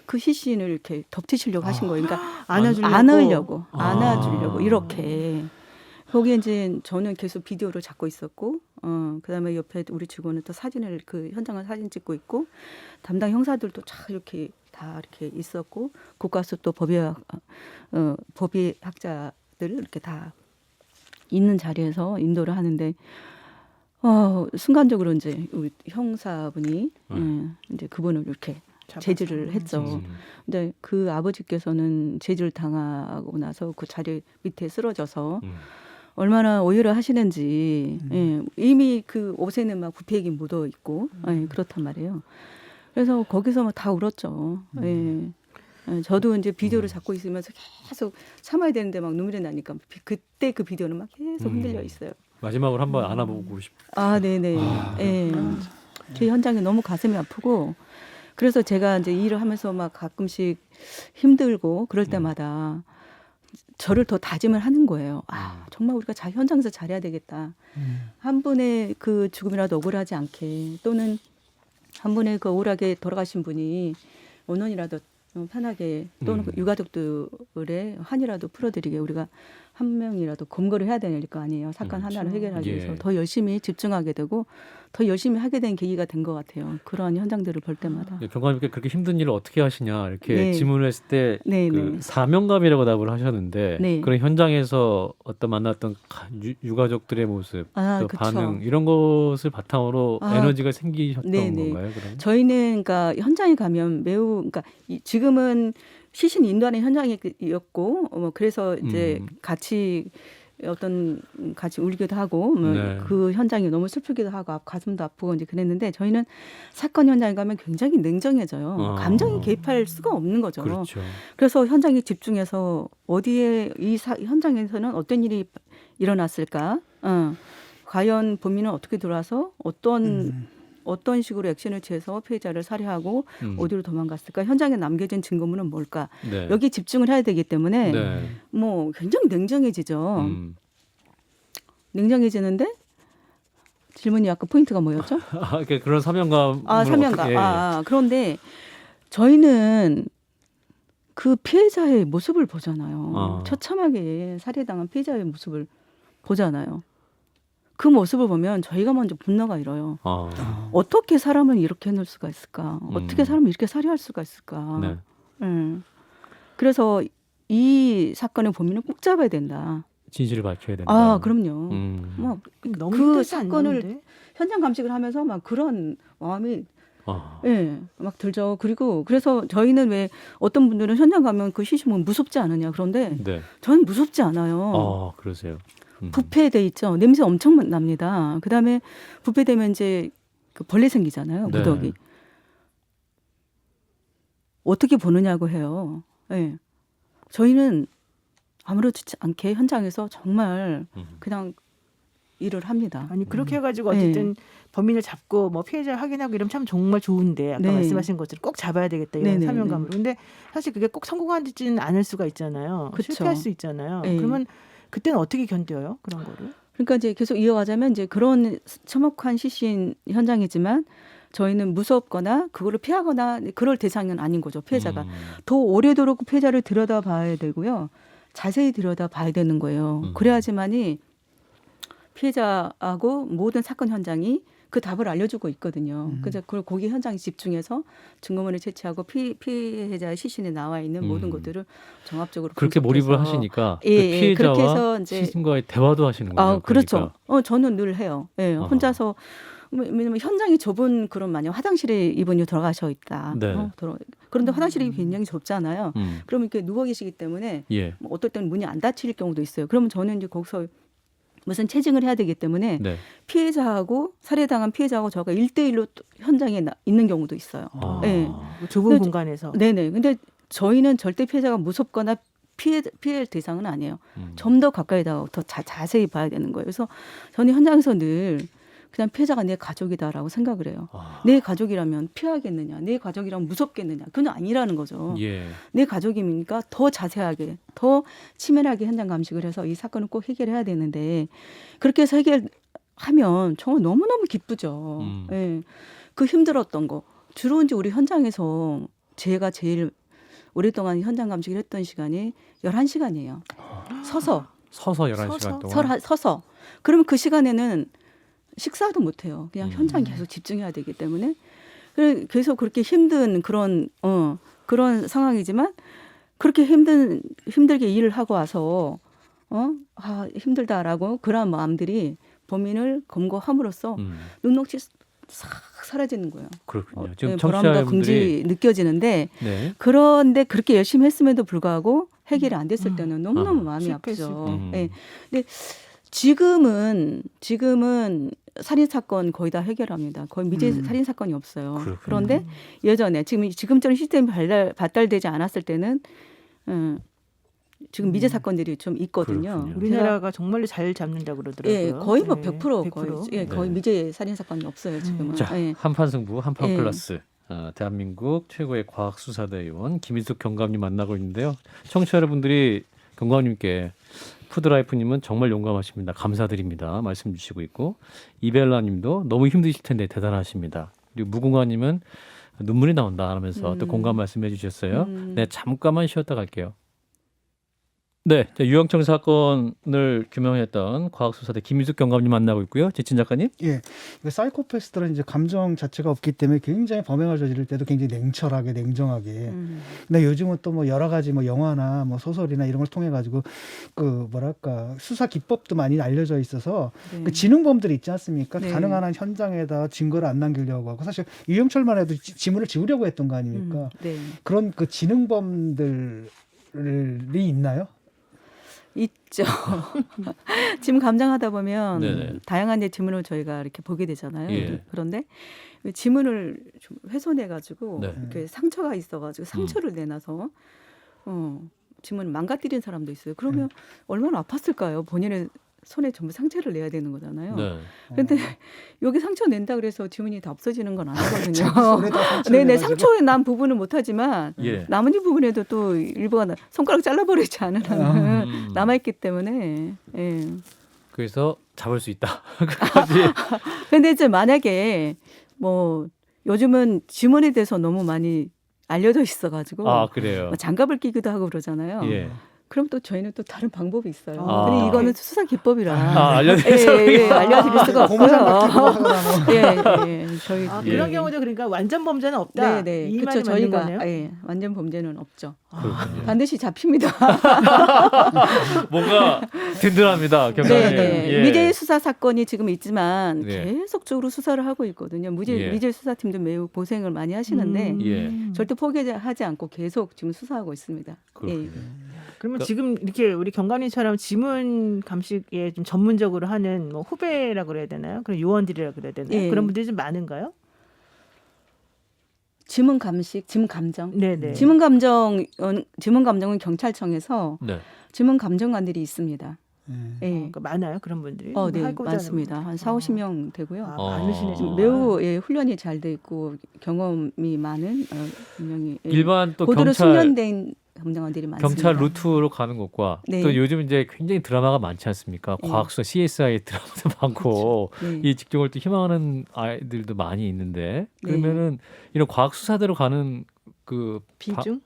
그 시신을 이렇게 덮치시려고 하신 거예요. 그러니까 안으려고 이렇게. 거기에 이제 저는 계속 비디오를 잡고 있었고, 그다음에 옆에 우리 직원은 또 사진을 그 현장을 사진 찍고 있고, 담당 형사들도 쫙 이렇게 다 이렇게 있었고, 국가수 또 법의학자들 이렇게 다 있는 자리에서 인도를 하는데. 순간적으로 이제 우리 형사분이 이제 그분을 이렇게 제지를 했죠. 근데 그 아버지께서는 제지를 당하고 나서 그 자리 밑에 쓰러져서 얼마나 오해를 하시는지 예, 이미 그 옷에는 막 구피액이 묻어 있고 예, 그렇단 말이에요. 그래서 거기서 막 다 울었죠. 예. 예, 저도 이제 비디오를 잡고 있으면서 계속 참아야 되는데 막 눈물이 나니까 그때 그 비디오는 막 계속 흔들려 있어요. 마지막으로 한번 안아보고 싶. 아, 네네. 예. 그 현장이 너무 가슴이 아프고 그래서 제가 이제 일을 하면서 막 가끔씩 힘들고 그럴 때마다 저를 더 다짐을 하는 거예요. 아, 정말 우리가 현장에서 잘해야 되겠다. 한 분의 그 죽음이라도 억울하지 않게 또는 한 분의 그 억울하게 돌아가신 분이 원혼이라도 편하게 또는 그 유가족들의 한이라도 풀어드리게 우리가 한 명이라도 검거를 해야 될 거 아니에요. 사건 하나를 해결하기 위해서 예. 더 열심히 집중하게 되고 더 열심히 하게 된 계기가 된 것 같아요. 그러한 현장들을 볼 때마다. 경관님께 그렇게 힘든 일을 어떻게 하시냐 이렇게 네. 질문을 했을 때 네, 그 네. 사명감이라고 답을 하셨는데 네. 그런 현장에서 어떤 만났던 유가족들의 모습, 또 그쵸. 반응 이런 것을 바탕으로 에너지가 생기셨던 네, 네. 건가요? 그럼? 저희는 그러니까 현장에 가면 매우 그러니까 지금은 시신 인도하는 현장이었고 그래서 이제 같이 울기도 하고 네. 그 현장이 너무 슬프기도 하고 가슴도 아프고 이제 그랬는데 저희는 사건 현장에 가면 굉장히 냉정해져요. 감정이 개입할 수가 없는 거죠. 그렇죠. 그래서 현장에 집중해서 어디에 현장에서는 어떤 일이 일어났을까? 과연 범인은 어떻게 들어와서 어떤 식으로 액션을 취해서 피해자를 살해하고 어디로 도망갔을까? 현장에 남겨진 증거물은 뭘까? 네. 여기 집중을 해야 되기 때문에 네. 뭐 굉장히 냉정해지죠. 냉정해지는데 질문이 아까 포인트가 뭐였죠? 그런 사명감. 사명감. 그런데 저희는 그 피해자의 모습을 보잖아요. 처참하게 살해당한 피해자의 모습을 보잖아요. 그 모습을 보면 저희가 먼저 분노가 일어요. 어떻게 사람을 이렇게 해놓을 수가 있을까? 어떻게 사람을 이렇게 살해할 수가 있을까? 네. 그래서 이 사건의 범인을 꼭 잡아야 된다. 진실을 밝혀야 된다. 그럼요. 너무 그 사건을 현장 감식을 하면서 막 그런 마음이 막 들죠. 그래서 저희는 왜 어떤 분들은 현장 가면 그 시신은 무섭지 않으냐. 그런데 네. 저는 무섭지 않아요. 그러세요. 부패돼 있죠. 냄새 엄청 납니다. 그다음에 부패되면 이제 그 벌레 생기잖아요. 네. 무더기. 어떻게 보느냐고 해요. 네. 저희는 아무렇지 않게 현장에서 정말 그냥 일을 합니다. 아니 그렇게 해가지고 어쨌든 범인을 잡고 뭐 피해자를 확인하고 이러면 참 정말 좋은데 아까 말씀하신 것처럼 꼭 잡아야 되겠다 이런 사명감으로. 근데 사실 그게 꼭 성공하지는 않을 수가 있잖아요. 그쵸. 실패할 수 있잖아요. 그러면 그때는 어떻게 견뎌요? 그런 거를? 그러니까 이제 계속 이어가자면 이제 그런 처먹한 시신 현장이지만 저희는 무섭거나 그거를 피하거나 그럴 대상은 아닌 거죠. 피해자가. 더 오래도록 피해자를 들여다봐야 되고요. 자세히 들여다봐야 되는 거예요. 그래야지만이 피해자하고 모든 사건 현장이 그 답을 알려주고 있거든요. 그래서 그걸 거기 현장에 집중해서 증거물을 채취하고 피해자의 시신에 나와 있는 모든 것들을 종합적으로 그렇게 분석해서. 몰입을 하시니까 그렇게 피해자와 해서 이제 시신과의 대화도 하시는 거예요. 그렇죠. 저는 늘 해요. 혼자서 왜냐면 현장이 좁은 그런 만약 화장실에 이분이 들어가셔 있다. 네. 그런데 화장실이 굉장히 좁잖아요. 그러면 이렇게 누워 계시기 때문에 뭐 어떨 때는 문이 안 닫힐 경우도 있어요. 그러면 저는 이제 거기서 무슨 체증을 해야 되기 때문에 피해자하고 살해당한 피해자하고 저가 1대1로 현장에 있는 경우도 있어요. 좁은 공간에서. 네네. 근데 저희는 절대 피해자가 무섭거나 피해 대상은 아니에요. 좀 더 가까이 다가고 더 자세히 봐야 되는 거예요. 그래서 저는 현장에서 늘 그냥 피해자가 내 가족이다라고 생각을 해요. 내 가족이라면 피하겠느냐, 내 가족이라면 무섭겠느냐. 그건 아니라는 거죠. 내 가족이니까 더 자세하게, 더 치밀하게 현장 감식을 해서 이 사건을 꼭 해결해야 되는데 그렇게 해서 해결하면 정말 너무너무 기쁘죠. 그 힘들었던 거. 주로 이제 우리 현장에서 제가 제일 오랫동안 현장 감식을 했던 시간이 11시간이에요. 서서 11시간 동안? 서서. 그러면 그 시간에는 식사도 못 해요. 그냥 현장에 계속 집중해야 되기 때문에. 계속 그렇게 힘든 그런 상황이지만 그렇게 힘들게 일을 하고 와서 힘들다라고 그런 마음들이 범인을 검거함으로써 싹 사라지는 거예요. 그렇군요. 지금 네, 보람과 청취자분들이 긍지 느껴지는데 네. 그런데 그렇게 열심히 했음에도 불구하고 해결이 안 됐을 때는 너무너무 마음이 아프죠. 네. 근데 지금은 살인 사건 거의 다 해결합니다. 거의 미제 살인 사건이 없어요. 그렇군요. 그런데 예전에 지금처럼 시스템이 발달되지 않았을 때는 지금 미제 사건들이 좀 있거든요. 그렇군요. 우리나라가 정말로 잘 잡는다고 그러더라고요. 예, 거의 뭐 100% 100%. 거의 네. 미제 살인 사건이 없어요 지금은. 자, 예. 한판 승부, 한판 예. 플러스. 대한민국 최고의 과학수사대의원 김인숙 경감님 만나고 있는데요. 청취자 여러분들이 경감님께 푸드라이프님은 정말 용감하십니다. 감사드립니다. 말씀 주시고 있고 이벨라님도 너무 힘드실 텐데 대단하십니다. 그리고 무궁화님은 눈물이 나온다 하면서 또 공감 말씀해 주셨어요. 네, 잠깐만 쉬었다 갈게요. 네, 유영철 사건을 규명했던 과학수사대 김인숙 경감님 만나고 있고요. 지친 작가님. 예, 사이코패스들은 이제 감정 자체가 없기 때문에 굉장히 범행을 저지를 때도 굉장히 냉철하게, 냉정하게. 근데 요즘은 또 뭐 여러 가지 뭐 영화나 뭐 소설이나 이런 걸 통해 가지고 그 뭐랄까 수사 기법도 많이 알려져 있어서 그 지능범들이 있지 않습니까? 네. 가능한 한 현장에다 증거를 안 남기려고 하고 사실 유영철만 해도 지문을 지우려고 했던 거 아닙니까? 네. 그런 그 지능범들이 있나요? 있죠. 지문 감정하다 보면 네네. 다양한 데 지문을 저희가 이렇게 보게 되잖아요. 예. 그런데 지문을 좀 훼손해가지고 네. 이렇게 상처가 있어가지고 상처를 내놔서 지문을 망가뜨린 사람도 있어요. 그러면 얼마나 아팠을까요? 본인의 손에 전부 상처를 내야 되는 거잖아요. 네. 그런데 여기 상처 낸다 그래서 지문이 다 없어지는 건 아니거든요. 손에다 상처를 네네, 내가지고. 상처에 난 부분은 못하지만 예. 나머지 부분에도 또 일부가 손가락 잘라버리지 않은 한은 남아있기 때문에. 예. 그래서 잡을 수 있다. 끝까지. 근데 이제 만약에 뭐 요즘은 지문에 대해서 너무 많이 알려져 있어가지고 아, 그래요. 뭐 장갑을 끼기도 하고 그러잖아요. 예. 그럼 또 저희는 또 다른 방법이 있어요. 아. 근데 이거는 수사 기법이라 알려드릴 알려드릴 수가 없어요. 예, 저희 그런 경우도 그러니까 완전 범죄는 없다. 네, 이 그렇죠. 말이 맞는 저희가 거네요. 완전 범죄는 없죠. 그렇군요. 반드시 잡힙니다. 뭔가 든든합니다. 경감님. 네. 예. 미제 수사 사건이 지금 있지만 네. 계속적으로 수사를 하고 있거든요. 예. 미제 수사팀도 매우 고생을 많이 하시는데 예. 절대 포기하지 않고 계속 지금 수사하고 있습니다. 그렇군요. 그러면 지금 이렇게 우리 경감님처럼 지문 감식에 좀 전문적으로 하는 뭐 후배라 그래야 되나요? 그런 요원들이라 그래야 되나요? 예. 그런 분들이 좀 많은가요? 지문 감식, 지문 감정. 네네. 지문 감정은 경찰청에서 네. 지문 감정관들이 있습니다. 예. 그러니까 많아요 그런 분들이. 네, 하고자 많습니다. 한 40~50명 되고요. 많으시네. 지금 매우 훈련이 잘 돼 있고 경험이 많은 분명히 일반 또 고도로 경찰 숙련된 감정관들이 많습니다. 경찰 루트로 가는 것과 네. 또 요즘 이제 굉장히 드라마가 많지 않습니까? 네. 과학수사 CSI 드라마도 많고 네. 이 직종을 또 희망하는 아이들도 많이 있는데 그러면은 이런 과학수사대로 가는 그 비율?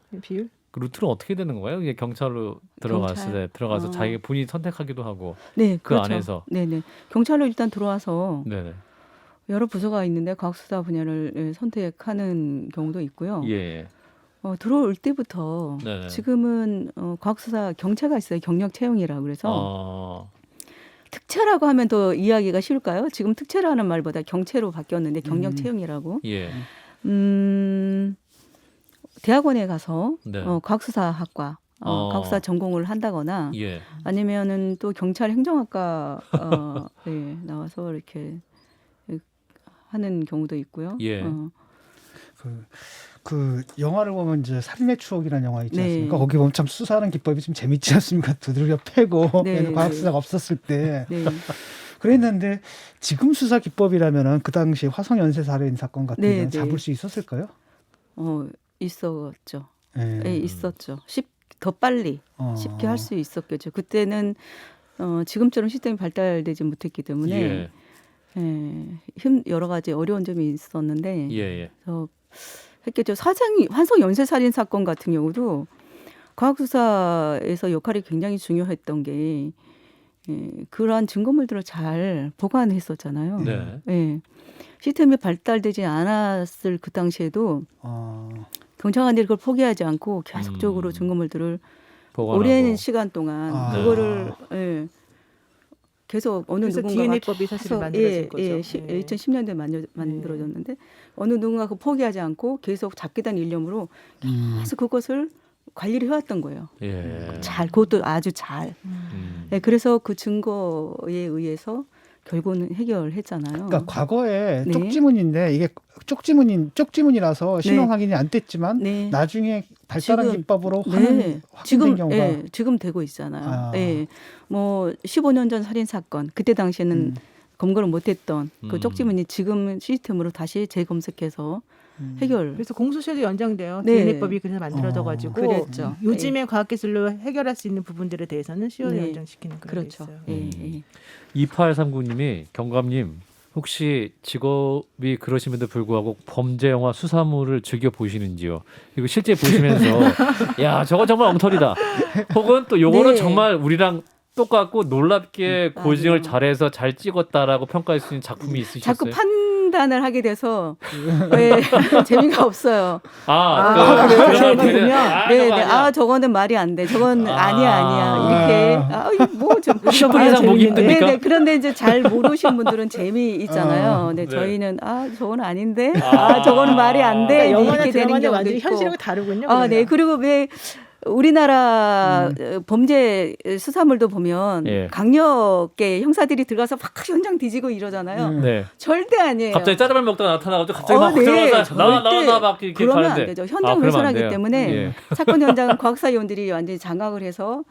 그 루트는 어떻게 되는 거예요? 이게 경찰로 들어갔을 때 들어가서 자기가 본인이 선택하기도 하고 네, 그 그렇죠. 안에서 네네 경찰로 일단 들어와서 네네. 여러 부서가 있는데 과학수사 분야를 선택하는 경우도 있고요. 예. 들어올 때부터 네네. 지금은 과학수사 경채가 있어요. 경력 채용이라고 그래서 특채라고 하면 더 이해하기가 쉬울까요? 지금 특채라는 말보다 경채로 바뀌었는데 경력 채용이라고. 예. 대학원에 가서 네. 과학수사학과 과학수사 전공을 한다거나 예. 아니면은 또 경찰 행정학과 나와서 이렇게 하는 경우도 있고요. 예. 그 영화를 보면 이제 살인의 추억이라는 영화 있지 네. 않습니까? 거기 보면 참 수사하는 기법이 좀 재밌지 않습니까? 두들겨 패고 네, 과학수사가 없었을 때 네. 그랬는데 지금 수사 기법이라면은 그 당시 화성 연쇄 살인 사건 같은 네, 경우는 네. 잡을 수 있었을까요? 있었죠. 예. 네, 있었죠. 더 빨리 쉽게 할 수 있었겠죠. 그때는 지금처럼 시스템이 발달되지 못했기 때문에 여러 가지 어려운 점이 있었는데 예. 그래서 했겠죠. 화성 연쇄 살인 사건 같은 경우도 과학수사에서 역할이 굉장히 중요했던 게 그러한 증거물들을 잘 보관했었잖아요. 네. 예. 시스템이 발달되지 않았을 그 당시에도 경찰관들이 그걸 포기하지 않고 계속적으로 증거물들을 보관하고. 오랜 시간 동안 그거를 계속 어느 그래서 누군가가 DNA법이 사실 만들어진 거죠. 2010년도에 만들어졌는데 어느 누군가가 포기하지 않고 계속 잡게 된 일념으로 계속 그것을 관리를 해왔던 거예요. 그것도 아주 잘. 네, 그래서 그 증거에 의해서 결국은 해결했잖아요. 그러니까 과거에 쪽지문인데 이게 쪽지문이라서 신원 확인이 안 됐지만 나중에 발달한 기법으로 확인된 경우가 지금 되고 있잖아요. 뭐 15년 전 살인 사건 그때 당시에는 검거를 못했던 그 쪽지문이 지금 시스템으로 다시 재검색해서 해결. 그래서 공소시효도 연장돼요. DNA법이 그래서 만들어져가지고 그랬죠. 요즘의 과학기술로 해결할 수 있는 부분들에 대해서는 시효를 연장시키는 그런 게 있어요. 2839님이 경감님 혹시 직업이 그러심에도 불구하고 범죄 영화 수사물을 즐겨 보시는지요? 이거 실제 보시면서 야 저거 정말 엉터리다. 혹은 또 요거는 정말 우리랑 똑같고 놀랍게 고증을 잘해서 잘 찍었다라고 평가할 수 있는 작품이 있으셨어요? 자꾸 판단을 하게 돼서 재미가 없어요. 저거는 말이 안 돼. 저건 아니야. 이렇게 뭐 좀 10분 이상 보기 힘듭니까? 그런데 이제 잘 모르신 분들은 재미 있잖아요. 저희는 저건 아닌데. 저거는 말이 안 돼. 영화나 이렇게 되는 경우도 완전히 있고. 현실하고 다르군요. 그리고 왜 우리나라 범죄 수사물도 보면 강력계 형사들이 들어가서 막 현장 뒤지고 이러잖아요. 절대 아니에요. 갑자기 짜장면 먹다가 나타나가지고 갑자기 막 들어가서 나와 막 이렇게 그러면 가는데. 안 되죠. 현장 훼손하기 때문에 사건 현장 과학사위원들이 완전히 장악을 해서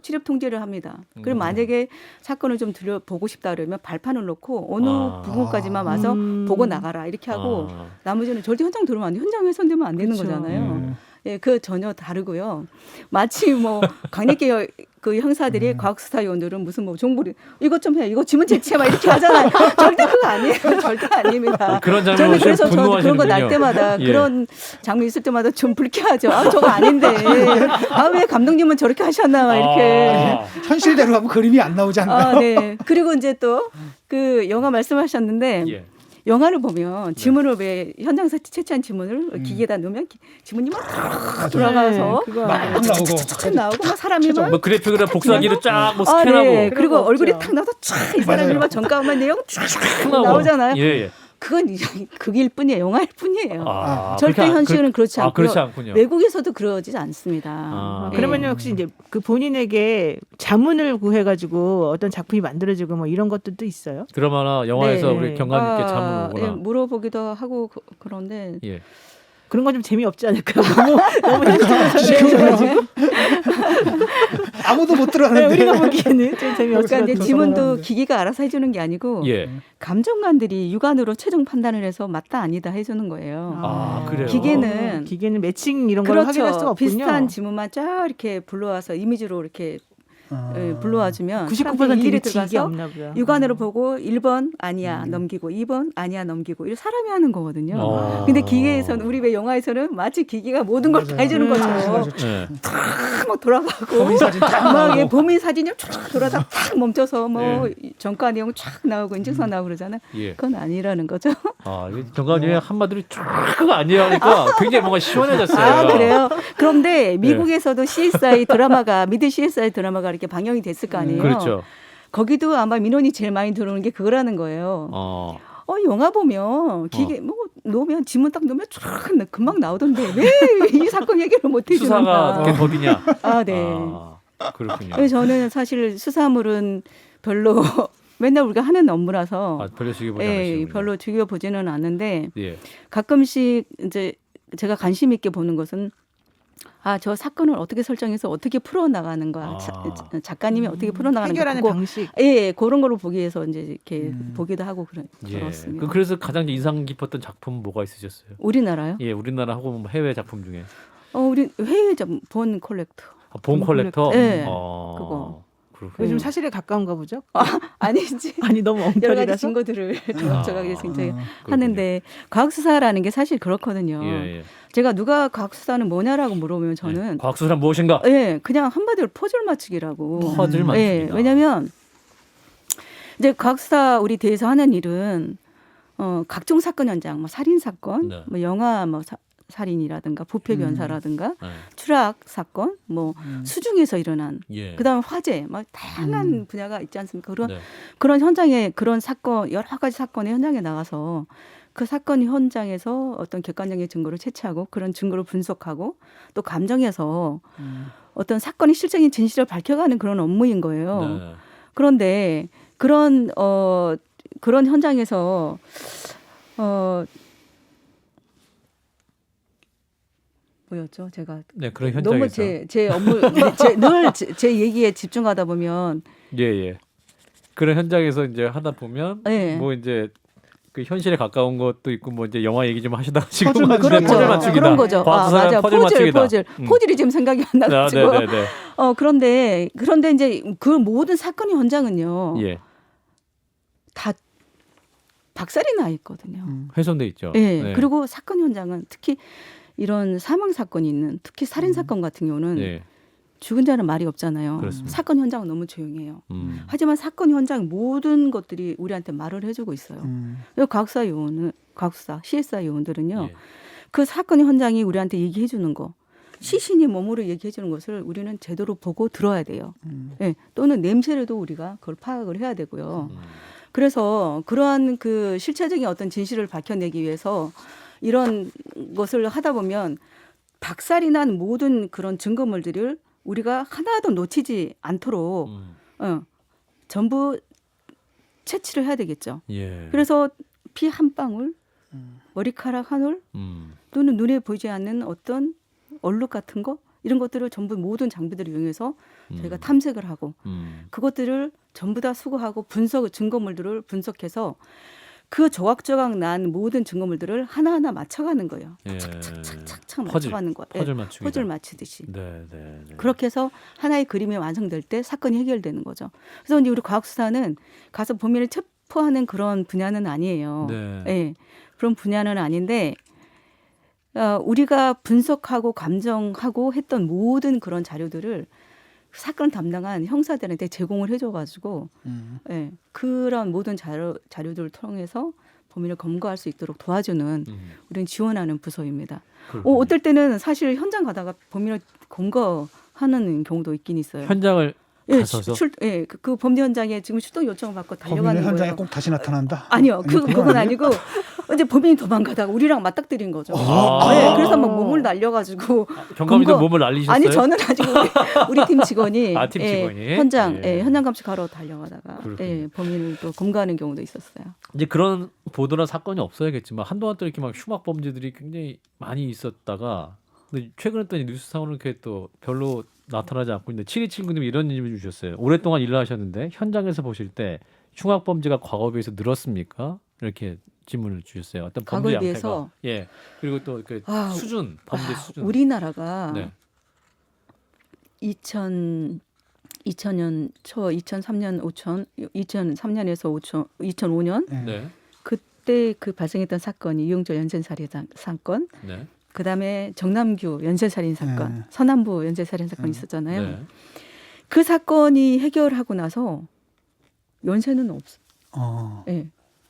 출입 통제를 합니다. 그리고 만약에 사건을 좀 들여보고 싶다 그러면 발판을 놓고 어느 부분까지만 와서 보고 나가라 이렇게 하고 나머지는 절대 현장 들어오면 안 돼. 현장 훼손되면 안 되는 거잖아요. 그 전혀 다르고요. 마치 뭐 강력계 그 형사들이 과학수사위원들은 무슨 뭐 정보를 이것 좀 해, 이거 지문 채취해봐 이렇게 하잖아요. 절대 그거 아니에요. 절대 아닙니다. 그런 장면 저는 그래서 분노하시는군요. 그런 거 날 때마다 그런 장면 있을 때마다 좀 불쾌하죠. 저거 아닌데. 왜 감독님은 저렇게 하셨나 이렇게. 현실대로 하면 그림이 안 나오지 않나요? 그리고 이제 또 그 영화 말씀하셨는데. 영화를 보면 지문을 왜 현장에서 채취한 지문을 기계에다 넣으면 지문이 막 돌아가서 막 나오고 막 사람이 막 뭐 그래픽으로 복사기로 쫙 뭐 스캔하고 그리고 얼굴이 탁 나와서 쫙 이 사람이 막 전가만 내용 쫙 나오잖아요. 그건 극일 뿐이에요. 영화일 뿐이에요. 절대 현실은 그렇지 않고요. 그렇지 않군요. 외국에서도 그러지 않습니다. 그러면 혹시 이제 그 본인에게 자문을 구해가지고 어떤 작품이 만들어지고 뭐 이런 것들도 있어요? 드라마나 영화에서 우리 경감님께 자문을 오거나 물어보기도 하고 그런데 그런 건 좀 재미없지 않을까요? 너무 현실적으로 아무도 못 들어가는데 우리가 보기에는 좀 재미없을 것 같아요. 지문도 기계가 알아서 해주는 게 아니고 감정관들이 육안으로 최종 판단을 해서 맞다 아니다 해주는 거예요. 그래요? 기계는 매칭 이런 걸 확인할 수가 없군요. 비슷한 지문만 쫙 이렇게 불러와서 이미지로 이렇게 불러와주면 99% 일이 들어가서 없나 보다. 육안으로 보고 1번 아니야 넘기고 2번 아니야 넘기고 이렇게 사람이 하는 거거든요. 근데 기계에서는 우리 왜 영화에서는 마치 기계가 모든 걸 다 해주는 것처럼 탁 돌아가고 막 범인 사진이 쫙 돌아다 탁 멈춰서 뭐 전과 내용 쫙 나오고 인증서 나오고 그러잖아요. 그건 아니라는 거죠. 경감님의 한마디로 쫙 그거 아니에요 하니까 굉장히 뭔가 시원해졌어요. 그래요? 그런데 미국에서도 CSI 드라마가 미드 CSI 드라마가 이렇게 방영이 됐을 거 아니에요. 그렇죠. 거기도 아마 민원이 제일 많이 들어오는 게 그거라는 거예요. 영화 보면 기계 뭐 놓으면 지문 딱 놓으면 쫙 금방 나오던데 왜 이 사건 해결을 못 해주는가. 수사가 그게 더디냐. 그렇군요. 그래서 저는 사실 수사물은 별로 맨날 우리가 하는 업무라서 별로 즐겨보지 않으시군요. 별로 즐겨보지는 않는데 가끔씩 이제 제가 관심 있게 보는 것은 저 사건을 어떻게 설정해서 어떻게 풀어나가는가 작가님이 어떻게 풀어나가는가 해결하는 방식 그런 걸로 보기 위해서 이제 이렇게 보기도 하고 그렇습니다. 그래서 가장 인상 깊었던 작품 뭐가 있으셨어요? 우리나라요? 우리나라하고 뭐 해외 작품 중에 우리 해외 작품 본 컬렉터. 본 컬렉터? 그거. 요즘 사실에 가까운가 보죠? 아니지. 아니 너무 엉터리라서 여러 가지 증거들을 조각조각에 하는데 과학수사라는 게 사실 그렇거든요. 제가 누가 과학수사는 뭐냐라고 물어보면 저는 과학수사는 무엇인가? 그냥 한마디로 퍼즐 맞추기라고. 퍼즐 맞추기다. 왜냐하면 이제 과학수사 우리 대에서 하는 일은 각종 사건 현장, 뭐 살인 사건, 뭐 영화, 뭐 살인이라든가 부패 변사라든가 추락 사건, 뭐 수중에서 일어난 예. 그다음 화재, 막 다양한 분야가 있지 않습니까? 그런 현장에 그런 사건 여러 가지 사건의 현장에 나가서 그 사건 현장에서 어떤 객관적인 증거를 채취하고 그런 증거를 분석하고 또 감정에서 어떤 사건의 실적인 진실을 밝혀가는 그런 업무인 거예요. 네. 그런데 그런 현장에서 뭐였죠? 제가 그런 현장에서 너무 제 업무 늘 제 얘기에 집중하다 보면 예. 그런 현장에서 이제 하다 보면 네. 뭐 이제 그 현실에 가까운 것도 있고 뭐 이제 영화 얘기 좀 하시다가 지금 퍼즐 맞추기. 그렇죠. 퍼즐 맞추기다. 그런 거죠. 맞아. 퍼즐 맞추기다. 포즐이 지금 생각이 안 나가지고. 네. 그런데 이제 그 모든 사건의 현장은요. 예. 다 박살이 나 있거든요. 훼손돼 있죠. 예. 네. 그리고 사건 현장은 특히 이런 사망 사건이 있는 특히 살인 사건 같은 경우는 예. 죽은 자는 말이 없잖아요. 그렇습니다. 사건 현장은 너무 조용해요. 하지만 사건 현장 모든 것들이 우리한테 말을 해주고 있어요. 과학수사, CSI 요원들은요. 예. 그 사건 현장이 우리한테 얘기해 주는 거, 시신이 몸으로 얘기해 주는 것을 우리는 제대로 보고 들어야 돼요. 예, 또는 냄새로도 우리가 그걸 파악을 해야 되고요. 그래서 그러한 그 실체적인 어떤 진실을 밝혀내기 위해서 이런 것을 하다 보면 박살이 난 모든 그런 증거물들을 우리가 하나도 놓치지 않도록 전부 채취를 해야 되겠죠. 예. 그래서 피 한 방울, 머리카락 한 올, 또는 눈에 보이지 않는 어떤 얼룩 같은 거 이런 것들을 전부 모든 장비들을 이용해서 저희가 탐색을 하고 그것들을 전부 다 수거하고 증거물들을 분석해서 그 조각조각 난 모든 증거물들을 하나하나 맞춰가는 거예요. 예. 착착착착 맞춰가는 거예요. 퍼즐 맞추기. 퍼즐 맞추듯이. 네. 그렇게 해서 하나의 그림이 완성될 때 사건이 해결되는 거죠. 그래서 이제 우리 과학수사는 가서 범인을 체포하는 그런 분야는 아니에요. 네. 예, 그런 분야는 아닌데 우리가 분석하고 감정하고 했던 모든 그런 자료들을 사건 담당한 형사들한테 제공을 해줘가지고 예, 그런 모든 자료들을 통해서 범인을 검거할 수 있도록 도와주는 우리는 지원하는 부서입니다. 어떨 때는 사실 현장 가다가 범인을 검거하는 경우도 있긴 있어요. 현장을 가서서? 그 범죄 현장에 지금 출동 요청을 받고 달려가는 범인의 현장에 거예요. 꼭 다시 나타난다? 아니요, 그건 아니고 이제 범인이 도망가다가 우리랑 맞닥뜨린 거죠. 네, 그래서 막 몸을 날려가지고 경감이도 몸을 날리셨어요? 아니 저는 아직 우리 팀 직원이, 팀 직원이? 현장 감식하러 달려가다가 범인을 또 검거하는 경우도 있었어요. 이제 그런 보도나 사건이 없어야겠지만 한동안 또 이렇게 막 흉악 범죄들이 굉장히 많이 있었다가 근데 최근에 또 뉴스상으로 이렇게 또 별로 나타나지 않고 있는데 7279님 이런 질문 주셨어요. 오랫동안 일을 하셨는데 현장에서 보실 때 흉악 범죄가 과거에 비해서 늘었습니까? 이렇게 질문을 주셨어요. 어떤 범죄 과거에 비해서 예. 그리고 또 그 수준 범죄 수준. 우리나라가 네. 2000년 초 2003년에서 2005년 네. 그때 그 발생했던 사건이 이용철 연쇄살인 사건. 네. 그다음에 정남규 연쇄살인 사건, 서남부 연쇄살인 사건이 있었잖아요. 네. 그 사건이 해결하고 나서 연쇄는 없어. 예.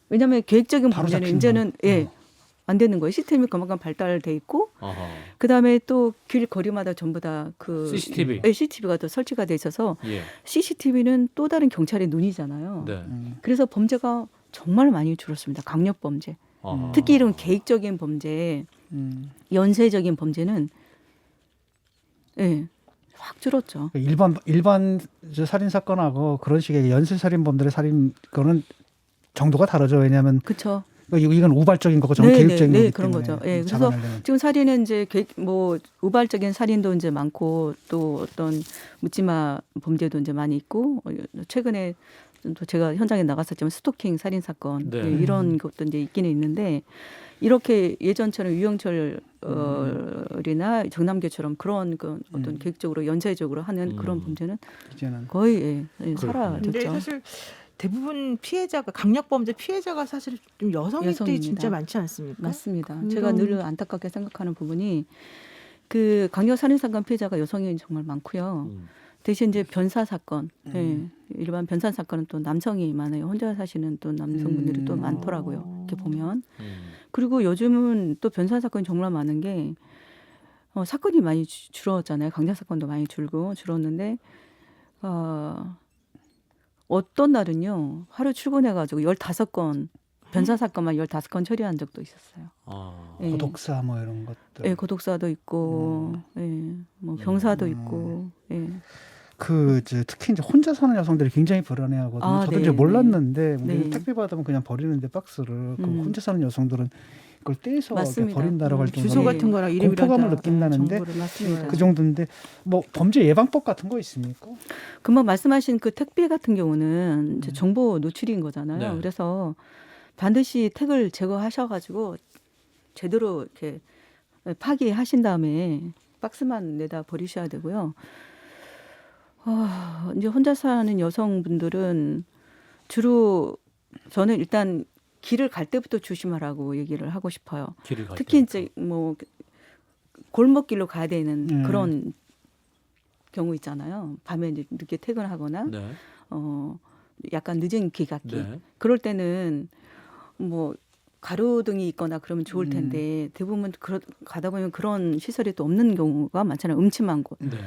왜냐하면 계획적인 범죄는 이제는 안 되는 거예요. 시스템이 그만큼 발달돼 있고, 그다음에 또 길거리마다 전부 다 그 CCTV가 또 설치가 돼 있어서 CCTV는 또 다른 경찰의 눈이잖아요. 네. 그래서 범죄가 정말 많이 줄었습니다. 강력 범죄. 특히 이런 계획적인 범죄, 연쇄적인 범죄는 확 줄었죠. 일반 살인 사건하고 그런 식의 연쇄 살인범들의 살인 거는 정도가 다르죠. 왜냐하면 그렇죠. 이건 우발적인 거고 저는 계획적인 거기 그런 때문에. 거죠. 그래서 지금 살인은 이제 우발적인 살인도 이제 많고 또 어떤 묻지마 범죄도 이제 많이 있고 최근에 또 제가 현장에 나갔었지만 스토킹 살인 사건 이런 것도 이제 있기는 있는데 이렇게 예전처럼 유영철이나 정남규처럼 그런 그 어떤 계획적으로 연쇄적으로 하는 그런 범죄는 이제는 거의 사라졌죠. 근데 사실 대부분 피해자가 강력범죄 피해자가 사실 좀 여성들이 진짜 많지 않습니까? 맞습니다. 제가 늘 안타깝게 생각하는 부분이 그 강력 살인 사건 피해자가 여성이 정말 많고요. 대신 이제 변사 사건, 일반 변사 사건은 또 남성이 많아요. 혼자 사시는 또 남성분들이 또 많더라고요. 이렇게 보면. 그리고 요즘은 또 변사 사건이 정말 많은 게 사건이 많이 줄었잖아요. 강제 사건도 많이 줄었는데 어떤 날은요. 하루 출근해가지고 15건 변사 사건만 15건 처리한 적도 있었어요. 예. 고독사 뭐 이런 것들. 예, 고독사도 있고, 예, 뭐 병사도 있고, 예. 특히 이제 혼자 사는 여성들이 굉장히 불안해하거든요. 저도 네, 이제 몰랐는데 네. 우리 택배 받으면 그냥 버리는데 박스를 그 혼자 사는 여성들은 그걸 떼서 이렇게 버린다라고 할 정도로 주소 같은 거랑 이름이랑 공포감을 다 느낀다는데 정보를 맞습니다. 그 정도인데 뭐 범죄 예방법 같은 거 있습니까? 금방 말씀하신 그 택배 같은 경우는 이제 정보 노출인 거잖아요. 네. 그래서 반드시 택을 제거하셔가지고 제대로 이렇게 파기하신 다음에 박스만 내다 버리셔야 되고요. 이제 혼자 사는 여성분들은 주로 저는 일단 길을 갈 때부터 조심하라고 얘기를 하고 싶어요. 길을 갈 특히 때부터. 이제 뭐 골목길로 가야 되는 그런 경우 있잖아요. 밤에 이제 늦게 퇴근하거나 네. 약간 늦은 귀갓길. 네. 그럴 때는 뭐 가로등이 있거나 그러면 좋을 텐데 대부분 가다 보면 그런 시설이 또 없는 경우가 많잖아요. 음침한 곳. 네.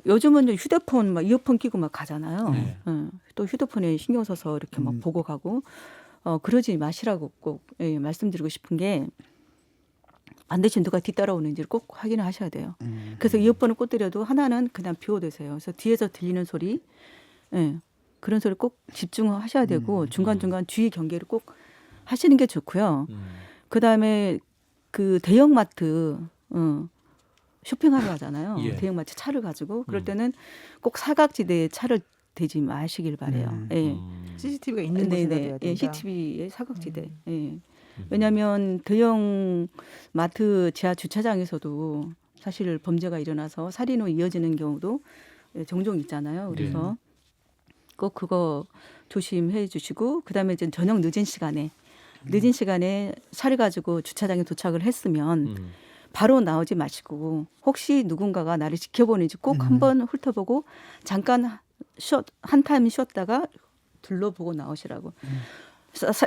요즘은 이제 휴대폰 막 이어폰 끼고 막 가잖아요. 네. 또 휴대폰에 신경 써서 이렇게 막 보고 가고 그러지 마시라고 꼭 말씀드리고 싶은 게 반드시 누가 뒤따라오는지를 꼭 확인을 하셔야 돼요. 그래서 이어폰을 꽂더라도 하나는 그냥 비워두세요. 그래서 뒤에서 들리는 소리, 그런 소리 꼭 집중하셔야 되고 중간중간 주의 경계를 꼭 하시는 게 좋고요. 그다음에 그 대형마트 쇼핑하러 가잖아요. 예. 대형마트 차를 가지고 그럴 때는 꼭 사각지대에 차를 대지 마시길 바래요. 예. CCTV가 있는 곳에 둬야 된다. 예, CCTV의 사각지대. 예. 왜냐하면 대형 마트 지하 주차장에서도 사실 범죄가 일어나서 살인으로 이어지는 경우도 종종 있잖아요. 그래서 꼭 그거 조심해 주시고 그다음에 이제 저녁 늦은 시간에 차를 가지고 주차장에 도착을 했으면 바로 나오지 마시고 혹시 누군가가 나를 지켜보는지 꼭 한번 훑어보고 잠깐 한타임 쉬었다가 둘러보고 나오시라고.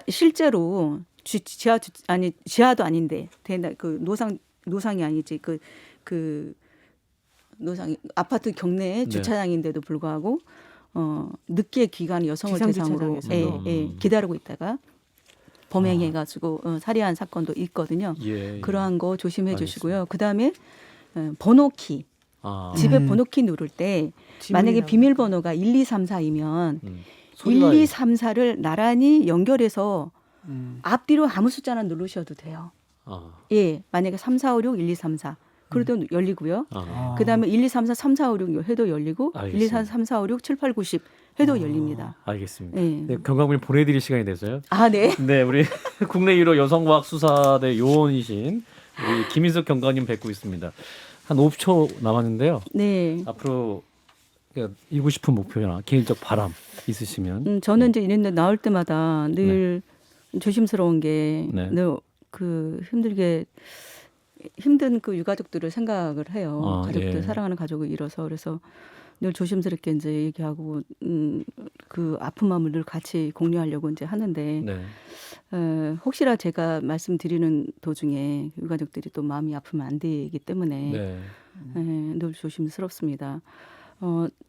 실제로 지하도 아닌데 그 노상이 아니지 그 노상 아파트 경내에 주차장인데도 불구하고 늦게 귀가하는 여성을 대상으로 기다리고 있다가 범행해가지고 살해한 사건도 있거든요. 예. 그러한 거 조심해 주시고요. 그 다음에 번호키 집에 번호키 누를 때 만약에 비밀번호가 1, 2, 3, 4이면 1, 2, 3, 4를 나란히 연결해서 앞뒤로 아무 숫자나 누르셔도 돼요. 예, 만약에 3, 4, 5, 6, 1, 2, 3, 4 그래도 열리고요. 그다음에 1, 2, 3, 4, 3, 4, 5, 6 해도 열리고 알겠습니다. 1, 2, 3, 4, 5, 6, 7, 8, 9, 10 해도 열립니다. 알겠습니다. 예. 네, 경감을 보내드릴 시간이 돼서요. 네. 네, 우리 국내 1호 여성과학수사대 요원이신 우리 김인석 경감님 뵙고 있습니다. 한 5초 남았는데요. 네. 앞으로 이루고 싶은 목표나 개인적 바람 있으시면. 저는 이제 이런 데 나올 때마다 늘 조심스러운 게 늘 그 힘든 그 유가족들을 생각을 해요. 가족들 사랑하는 가족을 잃어서 그래서 늘 조심스럽게 이제 얘기하고 그 아픈 마음을 늘 같이 공유하려고 이제 하는데 혹시나 제가 말씀드리는 도중에 유가족들이 또 마음이 아프면 안 되기 때문에 늘 조심스럽습니다.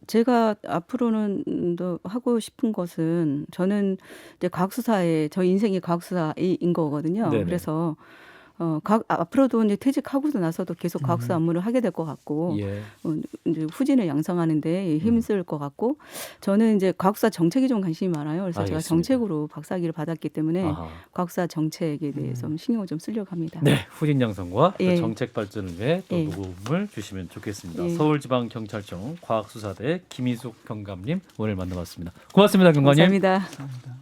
제가 앞으로는 더 하고 싶은 것은 저는 이제 과학수사에 저희 인생이 과학수사인 거거든요. 네네. 그래서 앞으로도 이제 퇴직하고서 나서도 계속 과학수사 업무를 하게 될 것 같고 이제 후진을 양성하는데 힘쓸 것 같고 저는 이제 과학수사 정책에 좀 관심이 많아요. 그래서 알겠습니다. 제가 정책으로 박사학위를 받았기 때문에 과학수사 정책에 대해서 신경을 좀 쓰려고 합니다. 네, 후진 양성과 예. 정책 발전을 위해 또 예. 도움을 주시면 좋겠습니다. 예. 서울지방경찰청 과학수사대 김인숙 경감님 오늘 만나봤습니다. 고맙습니다, 경감님. 감사합니다. 감사합니다.